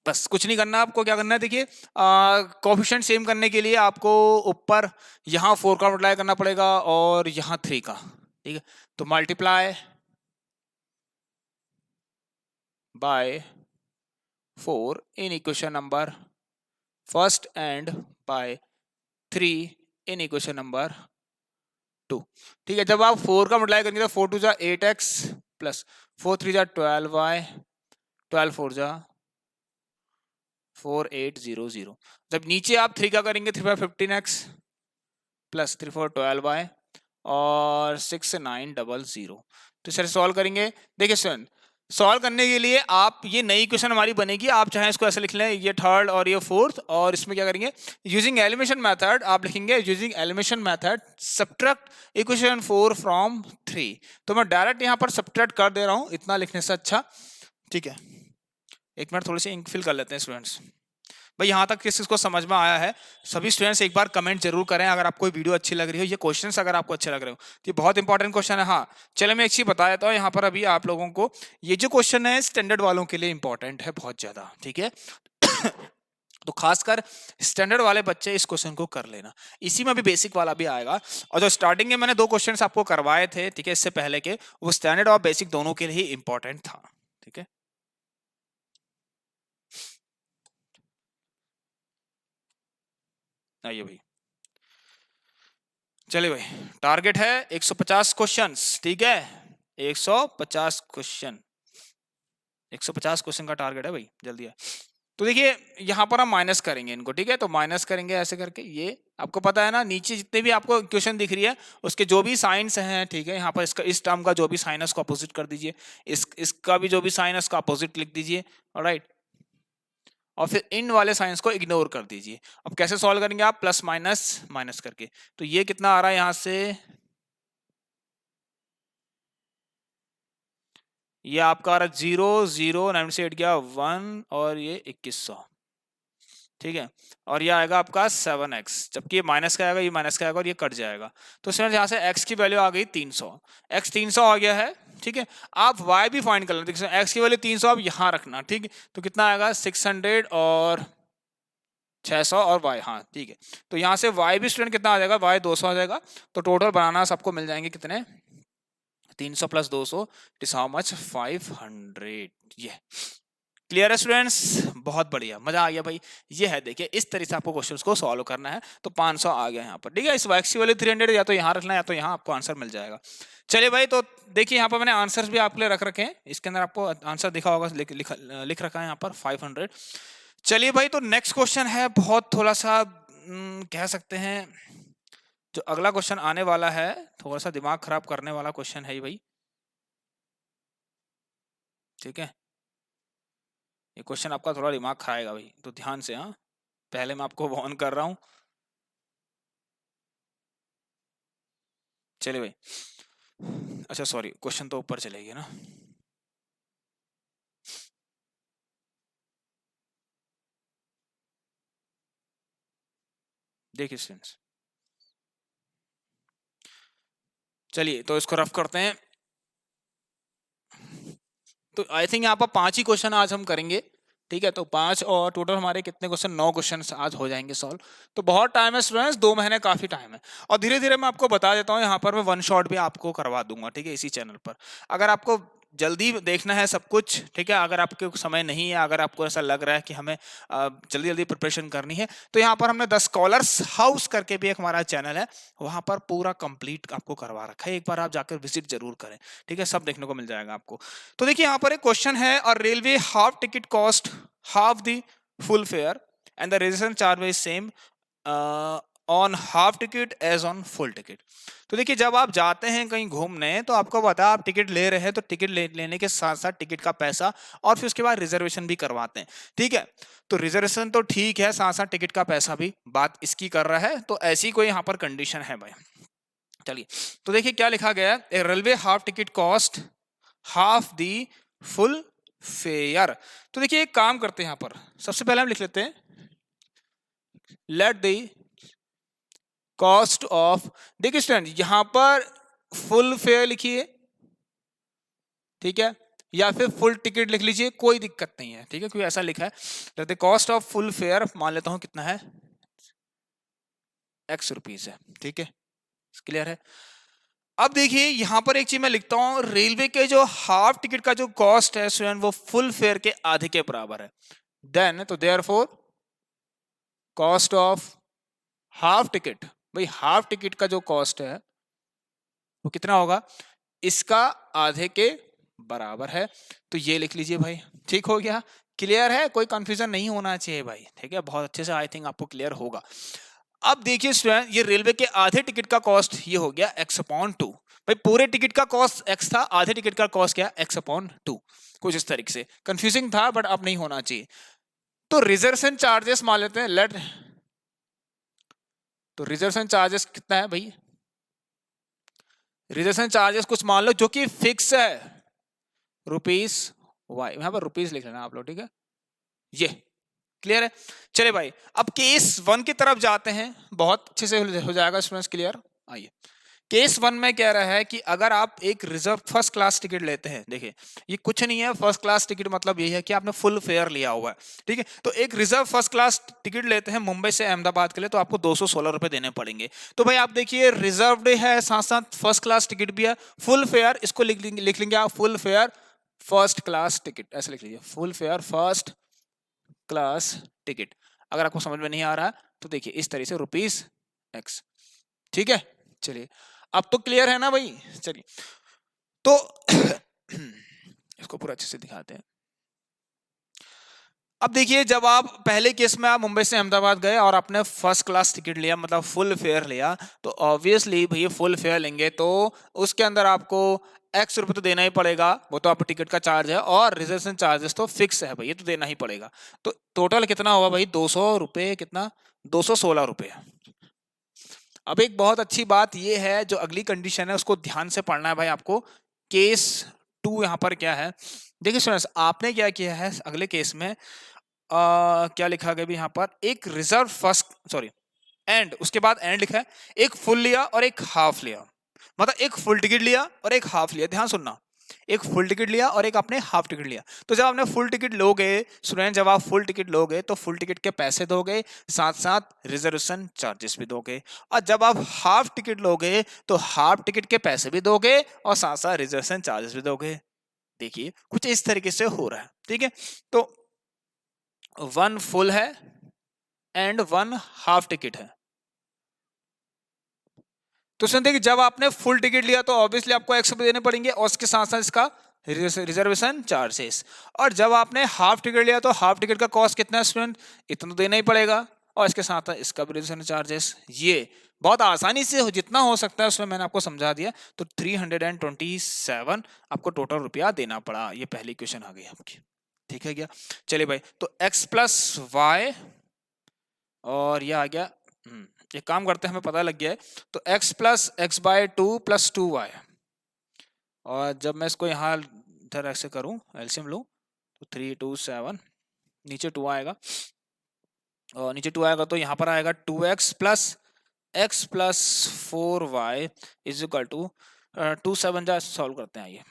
A: बस कुछ नहीं करना, आपको क्या करना है, देखिए कोएफिशिएंट सेम करने के लिए आपको ऊपर यहाँ 4 का मल्टीप्लाई करना पड़ेगा और यहाँ 3 का, ठीक है। तो multiply by 4 in equation number first and by 3 in equation number 2, ठीक है। जब आप 4 का मल्टीप्लाई करेंगे तो 4 2 जा 8x प्लस 4 3 जा 12y, 12 4 जा 4800। जब नीचे आप 3 का करेंगे 3 5 15x प्लस 3 4 12y और 6 9 00। तो इसे सॉल्व करेंगे। देखिए स्टूडेंट, सॉल्व करने के लिए आप, ये नई इक्वेशन हमारी बनेगी, आप चाहे इसको ऐसे लिख लें, ये थर्ड और ये फोर्थ, और इसमें क्या करेंगे, यूजिंग एलिमिनेशन मेथड आप लिखेंगे, using elimination method subtract equation 4 from 3। तो मैं डायरेक्ट यहाँ पर सब्ट्रैक्ट कर दे रहा हूँ, इतना लिखने से अच्छा, ठीक है। एक मिनट थोड़ी सी इंक फिल कर लेते हैं स्टूडेंट्स। भाई यहाँ तक किस को समझ में आया है? सभी स्टूडेंट्स एक बार कमेंट जरूर करें अगर आपको वीडियो अच्छी लग रही हो, ये क्वेश्चंस अगर आपको अच्छे लग रहे हो, तो ये बहुत इंपॉर्टेंट क्वेश्चन है। हाँ चले, मैं एक चीज बता देता हूँ यहाँ पर अभी आप लोगों को, ये जो क्वेश्चन है स्टैंडर्ड वालों के लिए इंपॉर्टेंट है बहुत ज्यादा, ठीक है। तो खासकर स्टैंडर्ड वाले बच्चे इस क्वेश्चन को कर लेना, इसी में भी बेसिक वाला भी आएगा। और जो स्टार्टिंग में मैंने 2 क्वेश्चंस आपको करवाए थे, ठीक है, इससे पहले के, वो स्टैंडर्ड और बेसिक दोनों के लिए इंपॉर्टेंट था, ठीक है। आइए भाई, चलिए भाई, टारगेट है 150 क्वेश्चंस, ठीक है, 150 क्वेश्चन, 150 क्वेश्चन का टारगेट है भाई, जल्दी है। तो देखिए यहाँ पर हम माइनस करेंगे इनको, ठीक है, तो माइनस करेंगे ऐसे करके, ये आपको पता है ना, नीचे जितने भी आपको क्वेश्चन दिख रही है उसके जो भी साइंस हैं, ठीक है, यहाँ पर इसका, इस टर्म का जो भी साइन है उसको अपोजिट कर दीजिए, इसका भी जो भी साइन है उसका अपोजिट लिख दीजिए, ऑलराइट, और फिर इन वाले साइंस को इग्नोर कर दीजिए। अब कैसे सॉल्व करेंगे आप, प्लस माइनस माइनस करके, तो ये कितना आ रहा है यहाँ से, ये आपका आ रहा है 0 0 9 से 8 गया 1 और ये 2100, ठीक है। और ये आएगा आपका 7x, जबकि ये माइनस का आएगा, ये माइनस का आएगा और ये कट जाएगा। तो इसमें यहाँ से x की वैल्यू आ गई 300, x 300 आ गया है, ठीक है। आप y भी फाइंड कर लेते हैं, x की वैल्यू 300 आप यहाँ रखना, ठीक है। तो कितना आएगा 600 और 600 और y, हाँ ठीक है। तो यहाँ से y भी स्टूडेंट कितना आ जाएगा, y 200 आ जाएगा। तो टोटल बनाना सबको मिल जाएंगे कितने, 300 प्लस 200 इज हाउ मच, 500। ये क्लियर है स्टूडेंट्स? बहुत बढ़िया, मजा आ गया भाई। ये है, देखिए इस तरह से आपको क्वेश्चंस को सॉल्व करना है। तो 500 आ गया यहाँ पर, ठीक है। इस वैक्सी वाले 300 या तो यहाँ रखना है या तो यहाँ, आपको आंसर मिल जाएगा। चलिए भाई, तो देखिए यहाँ पर मैंने आंसर्स भी आपके लिए रख रखे हैं, इसके अंदर आपको आंसर दिखा होगा, लिख रखा है यहाँ पर 500। चलिए भाई, तो नेक्स्ट क्वेश्चन है बहुत थोड़ा सा कह सकते हैं, जो अगला क्वेश्चन आने वाला है थोड़ा सा दिमाग खराब करने वाला क्वेश्चन है भाई, ठीक है। ये क्वेश्चन आपका थोड़ा दिमाग खाएगा भाई, तो ध्यान से, हाँ पहले मैं आपको वार्न कर रहा हूं। चलिए भाई, अच्छा सॉरी, क्वेश्चन तो ऊपर चलेगी ना, देखिए स्टूडेंट्स, चलिए तो इसको रफ करते हैं। तो आई थिंक यहाँ पर 5 ही क्वेश्चन आज हम करेंगे, ठीक है। तो 5 और टोटल हमारे कितने क्वेश्चन, 9 क्वेश्चन आज हो जाएंगे सॉल्व। तो बहुत टाइम है स्टूडेंट्स, 2 महीने काफी टाइम है। और धीरे धीरे मैं आपको बता देता हूँ, यहाँ पर मैं 1 शॉट भी आपको करवा दूंगा, ठीक है, इसी चैनल पर। अगर आपको जल्दी देखना है सब कुछ, ठीक है, अगर आपके समय नहीं है, अगर आपको ऐसा लग रहा है कि हमें जल्दी जल्दी प्रिपरेशन करनी है, तो यहाँ पर हमने द स्कॉलर्स हाउस करके भी एक हमारा चैनल है, वहां पर पूरा कंप्लीट आपको करवा रखा है। एक बार आप जाकर विजिट जरूर करें, ठीक है, सब देखने को मिल जाएगा आपको। तो देखिए यहाँ पर एक क्वेश्चन है, और railway half ticket cost half the full fare and the registration charge is same on half ticket as on full ticket. तो देखिए जब आप जाते हैं कहीं घूमने तो आपको पता है आप टिकट ले रहे हैं तो टिकट लेने के साथ साथ टिकट का पैसा और फिर उसके बाद रिजर्वेशन भी करवाते हैं, ठीक है। तो रिजर्वेशन तो ठीक है, साथ साथ टिकट का पैसा भी बात इसकी कर रहा है, तो ऐसी कोई यहाँ पर कंडीशन है भाई। चलिए तो देखिए क्या लिखा गया है, railway half ticket cost half the full fare. तो देखिए एक काम करते हैं, यहाँ पर सबसे पहले हम लिख लेते हैं लेट दी कॉस्ट ऑफ, देखिए स्टूडेंट यहां पर फुल फेयर लिखिए, ठीक है, या फिर फुल टिकट लिख लीजिए, कोई दिक्कत नहीं है, ठीक है, क्योंकि ऐसा लिखा है the cost of full fair मान लेता हूं कितना है x रुपीज है, ठीक है, क्लियर है। अब देखिए यहां पर एक चीज मैं लिखता हूं, रेलवे के जो हाफ टिकट का जो कॉस्ट है स्टूडेंट वो फुल फेयर के आधे के बराबर है, देन तो therefore cost of half ticket, भाई हाफ टिकट का जो कॉस्ट है वो कितना होगा, इसका आधे के बराबर है, तो ये लिख लीजिए भाई, ठीक हो गया, क्लियर है, कोई कंफ्यूजन नहीं होना चाहिए भाई, ठीक है, बहुत अच्छे से आई थिंक आपको क्लियर होगा। अब देखिए स्टूडेंट ये रेलवे के आधे टिकट का कॉस्ट ये हो गया x/2, भाई पूरे टिकट का कॉस्ट x था, आधे टिकट का कॉस्ट क्या x/2, कुछ इस तरीके से कंफ्यूजिंग था बट अब नहीं होना चाहिए। तो रिजर्वेशन चार्जेस मान लेते हैं, लेट तो रिजर्वेशन चार्जेस कितना है भाई, रिजर्वेशन चार्जेस कुछ मान लो जो कि फिक्स है रुपीस वाई, यहां पर रुपीस लिख लेना आप लोग, ठीक है, ये क्लियर है। चले भाई अब केस 1 की तरफ जाते हैं, बहुत अच्छे से हो जाएगा स्टूडेंट्स, क्लियर। आइए केस 1 में कह रहा है कि अगर आप एक रिजर्व फर्स्ट क्लास टिकट लेते हैं, देखिए ये कुछ नहीं है, फर्स्ट क्लास टिकट मतलब ये है कि आपने फुल फेयर लिया हुआ है, ठीक है, तो एक रिजर्व फर्स्ट क्लास टिकट लेते हैं मुंबई से अहमदाबाद के लिए तो आपको 216 रुपए देने पड़ेंगे। तो भाई आप देखिए रिजर्व्ड है, साथ साथ फर्स्ट क्लास टिकट भी है, फुल फेयर इसको लिख लेंगे आप full fair first class ticket, ऐसे लिख लीजिए full fair first class ticket. अगर आपको समझ में नहीं आ रहा तो देखिए इस तरह से रुपीस x, ठीक है। चलिए अब तो क्लियर है ना भाई, चलिए तो इसको पूरा अच्छे से दिखाते हैं। अब देखिए जब आप पहले केस में आप मुंबई से अहमदाबाद गए और आपने फर्स्ट क्लास टिकट लिया मतलब फुल फेयर लिया, तो ऑब्वियसली भैया फुल फेयर लेंगे तो उसके अंदर आपको x रुपए तो देना ही पड़ेगा, वो तो आपका टिकट का चार्ज है, और रिजर्वेशन चार्जेस तो फिक्स है भाई, ये तो देना ही पड़ेगा। तो टोटल कितना होगा भाई, 200 रुपए, कितना 216 रुपए। अब एक बहुत अच्छी बात ये है, जो अगली कंडीशन है उसको ध्यान से पढ़ना है भाई आपको। केस 2 यहाँ पर क्या है, देखिए स्टूडेंट्स आपने क्या किया है अगले केस में, क्या लिखा गया भी यहाँ पर, एक रिजर्व फर्स्ट सॉरी एंड, उसके बाद एंड लिखा है, एक फुल लिया और एक हाफ लिया, मतलब एक फुल टिकट लिया और एक हाफ लिया, ध्यान सुनना, एक फुल टिकट लिया और एक आपने हाफ टिकट लिया। तो जब आपने फुल टिकट लोगे स्टूडेंट, जब आप फुल टिकट लोगे तो फुल टिकट के पैसे दोगे, साथ साथ रिजर्वेशन चार्जेस भी दोगे, और जब आप हाफ टिकट लोगे तो हाफ टिकट के पैसे भी दोगे और साथ साथ रिजर्वेशन चार्जेस भी दोगे। देखिए कुछ इस तरीके से हो रहा है, ठीक है। तो 1 फुल है एंड 1 हाफ टिकट है। तो सुनते कि जब आपने फुल टिकट लिया तो ऑब्वियसली आपको x रुपए देने पड़ेंगे और उसके साथ साथ इसका रिजर्वेशन चार्जेस, और जब आपने हाफ टिकट लिया तो हाफ टिकट का कॉस्ट कितना है स्टूडेंट, इतना तो देना ही पड़ेगा, और इसके साथ साथ इसका भी रिजर्वेशन चार्जेस। ये बहुत आसानी से जितना हो सकता है उसमें मैंने आपको समझा दिया। तो 327 आपको टोटल रुपया देना पड़ा, ये पहली क्वेश्चन आ गई आपकी, ठीक है क्या। चलिए भाई तो x प्लस वाई, और ये आ गया, एक काम करते हैं हमें पता लग गया है, तो x plus x by 2 plus 2y, और जब मैं इसको यहाँ इधर ऐसे करूँ एलसीएम लूँ तो 327, नीचे 2 आएगा, और नीचे 2 आएगा तो यहाँ पर आएगा 2x plus x plus 4y is equal to 2 7 जा सॉल्व करते हैं, आइए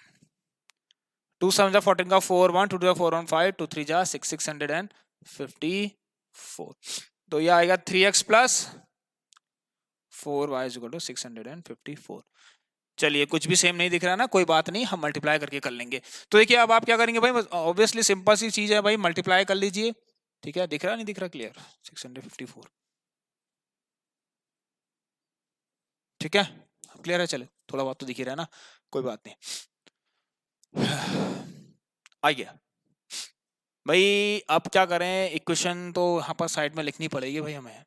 A: 2 7 जा 14 का 4 1 2 2 4 1 5 2 3 जा 654, तो ये आएगा 3x plus 4y is equal to 654। चलिए कुछ भी सेम नहीं दिख रहा ना, कोई बात नहीं, हम मल्टीप्लाई करके कर लेंगे। तो देखिए अब आप क्या करेंगे भाई, ऑब्वियसली सिंपल सी चीज है भाई, मल्टीप्लाई कर लीजिए, ठीक है, दिख रहा नहीं दिख रहा, क्लियर 654, ठीक है, क्लियर है। चले थोड़ा बहुत तो दिख ही रहा है ना, कोई बात नहीं। आइए भाई अब क्या करें, इक्वेशन तो यहाँ पर साइड में लिखनी पड़ेगी भाई हमें।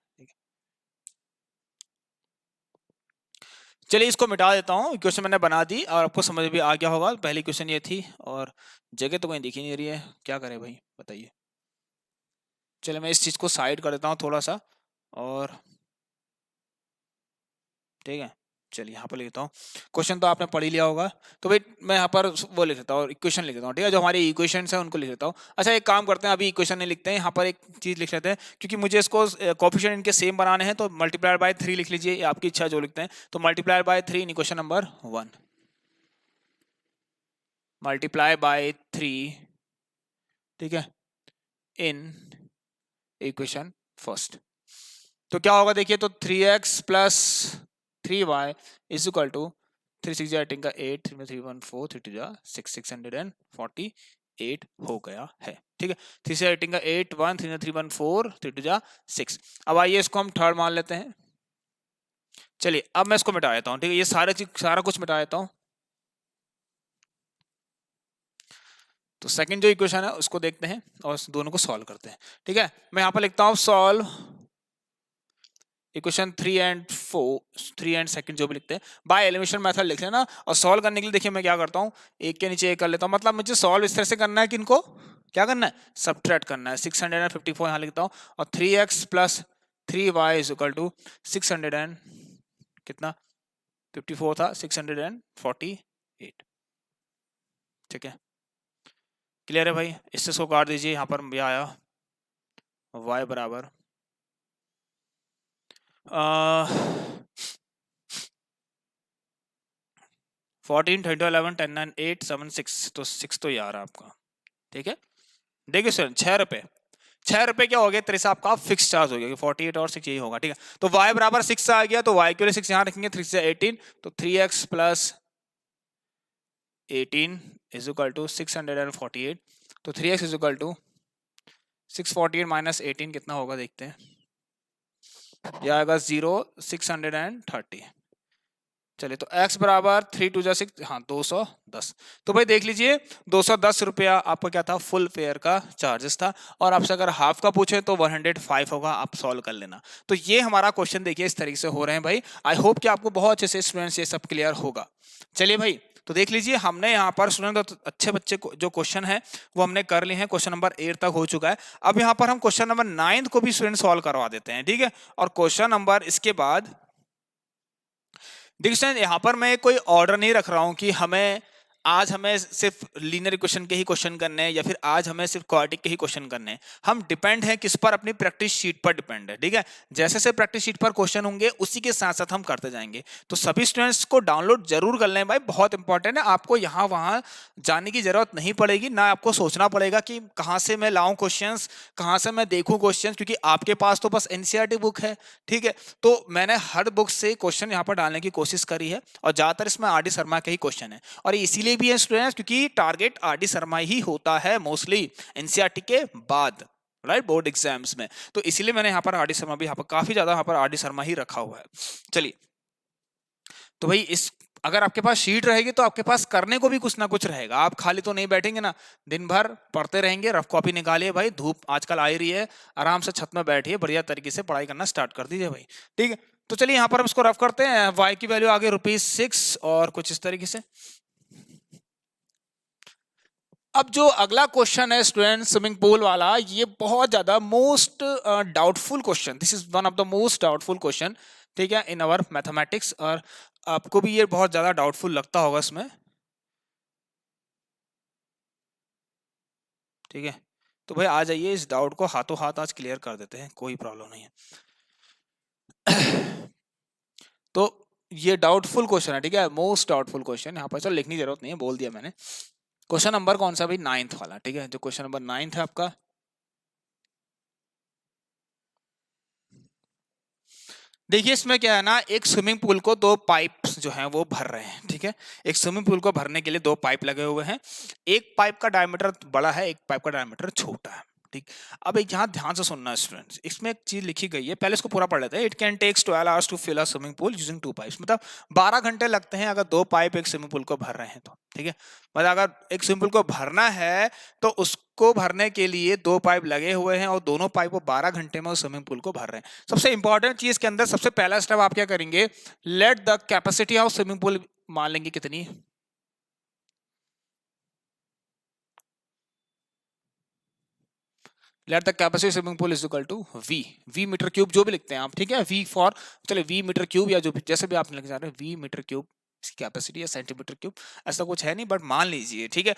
A: चलिए इसको मिटा देता हूँ, इक्वेशन मैंने बना दी और आपको समझ भी आ गया होगा। पहली क्वेश्चन ये थी और जगह तो कहीं दिखी नहीं रही है, क्या करें भाई बताइए। चलिए मैं इस चीज़ को साइड कर देता हूँ थोड़ा सा, और ठीक है चलिए यहाँ पर लिख देता हूँ। क्वेश्चन तो आपने पढ़ ही लिया होगा, तो भाई मैं यहाँ पर वो लिख देता हूँ, इक्वेशन लिख देता हूँ, ठीक है। जो हमारी इक्वेशंस है उनको लिख देता हूँ। अच्छा एक काम करते हैं, अभी इक्वेशन नहीं लिखते हैं, यहाँ पर एक चीज़ लिख लेते हैं, क्योंकि मुझे इसको कोफिशिएंट इनके सेम बनाने हैं। तो मल्टीप्लाइड बाय 3 लिख लीजिए, ये आपकी इच्छा जो लिखते हैं। तो multiplied by 3 in equation number 1, multiply by 3, ठीक है, इन इक्वेशन फर्स्ट। तो क्या होगा देखिए, तो 3x plus 3y is equal to 3 6 8 का 8, 3 में 3 1 4, 3 2 जा 6, 648 हो गया है, ठीक है। 3 से 18 का 8 1, 3 में 3 1 4, 3 2 जा 6। अब आइए इसको हम थर्ड मान लेते हैं। चलिए अब मैं इसको मिटा देता हूँ, ठीक है, ये सारा कुछ मिटा देता हूँ। तो सेकंड जो इक्वेशन है उसको देखते हैं और दोनों को सॉल्व करते हैं, ठीक है। मैं यहाँ पर लिखता हूँ solve equation 3 and 4, 3 and second जो भी लिखते हैं बाय एलिमिनेशन मेथड लिख लेना। और सॉल्व करने के लिए देखिए मैं क्या करता हूँ, एक के नीचे एक कर लेता हूँ। मतलब मुझे सॉल्व इस तरह से करना है कि इनको क्या करना है, सब्ट्रैक्ट करना है। 654 यहाँ लिखता हूँ, और 3x plus 3y is equal to 600 and कितना 54 था 648, ठीक है। क्लियर है भाई, इससे इसको काट दीजिए। यहाँ पर यह आया y बराबर 14 32 11 10 9 8 7 6, तो 6 तो यार आपका, ठीक है। देखिए सर 6 रुपए क्या हो गया तेरे से आपका फिक्स चार्ज हो गया, 48 और 6 यही होगा, ठीक है। तो y बराबर 6 आ गया, तो y के लिए 6 यहाँ रखेंगे, 3 से 18, तो 3x plus 18 is equal to 648। तो 3x is equal to 648 minus 18 कितना होगा देखते हैं, यह आएगा 0 630। चलिए तो x बराबर 3 2 जा 6, हाँ 210। तो भाई देख लीजिए 210 रुपया आपका क्या था, फुल फेयर का चार्जेस था। और आपसे अगर हाफ का पूछे तो 105 होगा, आप सॉल्व कर लेना। तो ये हमारा क्वेश्चन देखिए इस तरीके से हो रहे हैं भाई। आई होप कि आपको बहुत अच्छे से स्टूडेंट्स ये सब क्लियर होगा। चलिए भाई तो देख लीजिए हमने यहाँ पर स्टूडेंट अच्छे बच्चे को जो क्वेश्चन है वो हमने कर लिए हैं, क्वेश्चन नंबर 8 तक हो चुका है। अब यहाँ पर हम क्वेश्चन नंबर 9 को भी स्टूडेंट सॉल्व करवा देते हैं, ठीक है। और क्वेश्चन नंबर इसके बाद देखिए यहाँ पर मैं कोई ऑर्डर नहीं रख रहा हूं कि आज हमें सिर्फ लीनियर इक्वेशन के ही क्वेश्चन करने हैं या फिर आज हमें सिर्फ क्वाड्रेटिक के ही क्वेश्चन करने हैं। हम डिपेंड है किस पर, अपनी प्रैक्टिस शीट पर डिपेंड है, ठीक है। जैसे से प्रैक्टिस शीट पर क्वेश्चन होंगे उसी के साथ साथ हम करते जाएंगे। तो सभी स्टूडेंट्स को डाउनलोड जरूर कर लें भाई, बहुत इंपॉर्टेंट है। आपको यहाँ वहां जाने की जरूरत नहीं पड़ेगी, ना आपको सोचना पड़ेगा कि कहाँ से मैं लाऊं क्वेश्चंस, कहाँ से मैं देखूं क्वेश्चंस, क्योंकि आपके पास तो बस एनसीईआरटी बुक है, ठीक है। तो मैंने हर बुक से क्वेश्चन यहाँ पर डालने की कोशिश करी है और ज्यादातर इसमें आर डी शर्मा के ही क्वेश्चन है। और इसीलिए भी है स्टूडेंट्स क्योंकि टारगेट आर डी शर्मा ही होता है मोस्टली एनसीईआरटी के बाद, राइट, बोर्ड एग्जाम्स में। तो इसीलिए मैंने यहाँ पर आर डी शर्मा भी यहाँ पर काफी ज्यादा यहाँ पर आर डी शर्मा ही रखा हुआ है। चलिए तो भाई इस अगर आपके पास शीट रहेगी तो आपके पास करने को भी कुछ ना कुछ रहेगा, आप खाली तो नहीं बैठेंगे ना, दिन भर पढ़ते रहेंगे। रफ कॉपी निकालिए भाई, धूप आजकल आ ही रही है, आराम से छत में बैठिए, बढ़िया तरीके से पढ़ाई करना स्टार्ट कर दीजिए भाई, ठीक है। तो चलिए यहाँ पर हम इसको रफ करते हैं। y की वैल्यू आ गई ₹6 और कुछ इस तरीके से। अब जो अगला क्वेश्चन है स्टूडेंट स्विमिंग पूल वाला, ये बहुत ज्यादा most doubtful question, this is one of the most doubtful question, ठीक है, इन अवर मैथमेटिक्स। और आपको भी ये बहुत ज्यादा डाउटफुल लगता होगा इसमें, ठीक है। तो भाई आ जाइए, इस डाउट को हाथों हाथ आज क्लियर कर देते हैं, कोई प्रॉब्लम नहीं है। तो ये डाउटफुल क्वेश्चन है, ठीक है, मोस्ट डाउटफुल क्वेश्चन। यहाँ पर चलो लिखने की जरूरत नहीं है, बोल दिया मैंने। क्वेश्चन नंबर कौन सा भाई, 9th वाला, ठीक है। जो क्वेश्चन नंबर 9th है आपका, देखिए इसमें क्या है ना, एक स्विमिंग पूल को दो पाइप्स जो हैं वो भर रहे हैं, ठीक है। एक स्विमिंग पूल को भरने के लिए दो पाइप लगे हुए हैं, एक पाइप का डायमीटर बड़ा है, एक पाइप का डायमीटर छोटा है, ठीक। अब एक यहाँ ध्यान से सुनना स्टूडेंट्स, इसमें एक चीज लिखी गई है, पहले इसको पूरा पढ़ लेते हैं। It can takes 12 hours to fill a swimming pool using 2 pipes, मतलब 12 घंटे लगते हैं अगर दो पाइप एक स्विमिंग पूल को भर रहे हैं तो, ठीक है। मतलब अगर एक स्विमिंग पूल को भरना है तो उस को भरने के लिए दो पाइप लगे हुए हैं और दोनों पाइप को 12 घंटे में उस स्विमिंग पूल को भर रहे हैं। सबसे इंपॉर्टेंट चीज के अंदर सबसे पहला स्टेप आप क्या करेंगे, let the capacity of swimming pool मान लेंगे कितनी, let the capacity swimming pool is equal to v meter cube, जो भी लिखते हैं आप, ठीक है, वी फॉर, चले वी मीटर क्यूब या जो भी जैसे भी आप लिख जा रहे हैं, वी मीटर क्यूब इसकी कैपेसिटी या सेंटीमीटर क्यूब, ऐसा कुछ है नहीं बट मान लीजिए, ठीक है।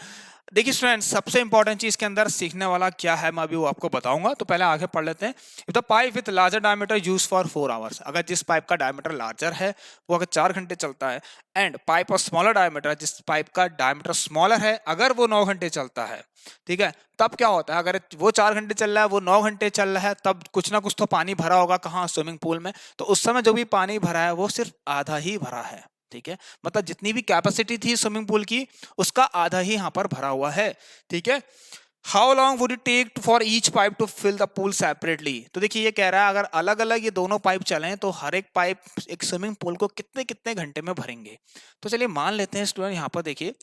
A: देखिए स्टूडेंट्स, सबसे इंपॉर्टेंट चीज के अंदर सीखने वाला क्या है मैं अभी वो आपको बताऊंगा, तो पहले आगे पढ़ लेते हैं। If the pipe with larger diameter use for 4 hours, अगर जिस पाइप का डायमीटर लार्जर है वो अगर 4 घंटे चलता है, and pipe of smaller diameter, जिस पाइप का डायमीटर स्मॉलर है अगर वो 9 घंटे चलता है, ठीक है, तब क्या होता है, अगर वो 4 घंटे चल रहा है वो 9 घंटे चल रहा है, तब कुछ ना कुछ तो पानी भरा होगा, कहाँ, स्विमिंग पूल में। तो उस समय जो भी पानी भरा है वो सिर्फ आधा ही भरा है, ठीक है, मतलब जितनी भी कैपेसिटी थी स्विमिंग पूल की उसका आधा ही यहाँ पर भरा हुआ है, ठीक है। How long would it take for each pipe to fill the pool separately, तो देखिए ये कह रहा है अगर अलग अलग ये दोनों पाइप चलें तो हर एक पाइप एक स्विमिंग पूल को कितने कितने घंटे में भरेंगे। तो चलिए मान लेते हैं स्टूडेंट, यहाँ पर देखिए,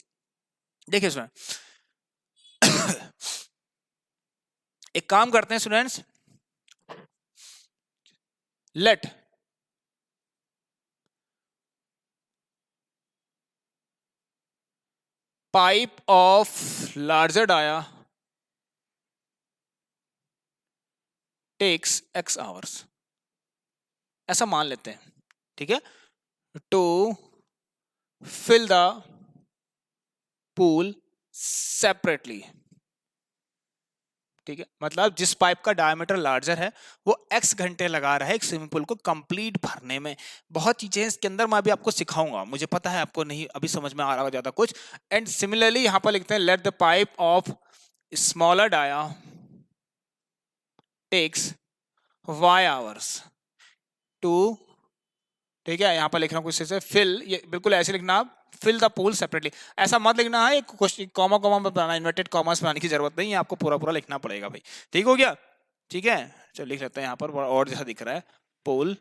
A: देखिए स्टूडेंट एक काम करते हैं students, let pipe of larger dia takes x hours, ऐसा मान लेते हैं, ठीक है, to fill the pool separately, ठीक है, मतलब जिस पाइप का डायमीटर लार्जर है वो एक्स घंटे लगा रहा है एक स्विमिंग पूल को कंप्लीट भरने में। बहुत चीजें इसके अंदर मैं अभी आपको सिखाऊंगा, मुझे पता है आपको नहीं अभी समझ में आ रहा होगा ज्यादा कुछ। एंड सिमिलरली यहां पर लिखते हैं let the pipe of smaller dia takes y hours to, ठीक है, यहाँ पर लिख रहा हूँ कुछ से फिल, ये बिल्कुल ऐसे लिखना आप, फिल द पूल सेपरेटली, ऐसा मत लिखना है क्वेश्चन कॉमा कॉमा में बनाना, इन्वर्टेड कॉमर्स बनाने की जरूरत नहीं है, आपको पूरा पूरा लिखना पड़ेगा भाई, ठीक हो गया, ठीक है। चलो लिख लेते हैं यहाँ पर और जैसा दिख रहा है, पूल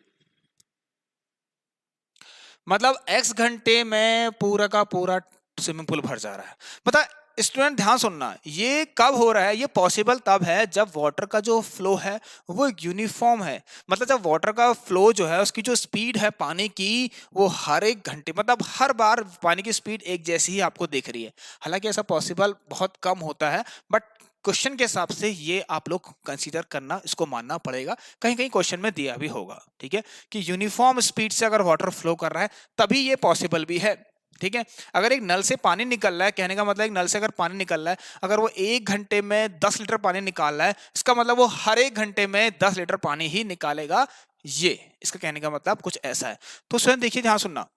A: मतलब एक्स घंटे में पूरा का पूरा स्विमिंग पूल भर जा रहा है। पता स्टूडेंट ध्यान सुनना, ये कब हो रहा है, ये पॉसिबल तब है जब वाटर का जो फ्लो है वो यूनिफॉर्म है, मतलब जब वाटर का फ्लो जो है उसकी जो स्पीड है पानी की वो हर एक घंटे मतलब हर बार पानी की स्पीड एक जैसी ही आपको दिख रही है। हालांकि ऐसा पॉसिबल बहुत कम होता है बट क्वेश्चन के हिसाब से ये आप लोग कंसीडर करना, इसको मानना पड़ेगा, कहीं कहीं क्वेश्चन में दिया भी होगा, ठीक है, कि यूनिफॉर्म स्पीड से अगर वाटर फ्लो कर रहा है तभी ये पॉसिबल भी है, ठीक है। अगर एक नल से पानी निकल रहा है, कहने का मतलब एक नल से अगर पानी निकल रहा है, अगर वो 1 घंटे में 10 लीटर पानी निकाल रहा है, इसका मतलब वो हर 1 घंटे में 10 लीटर पानी ही निकालेगा, ये इसका कहने का मतलब कुछ ऐसा है। तो स्वयं देखिए, ध्यान सुनना,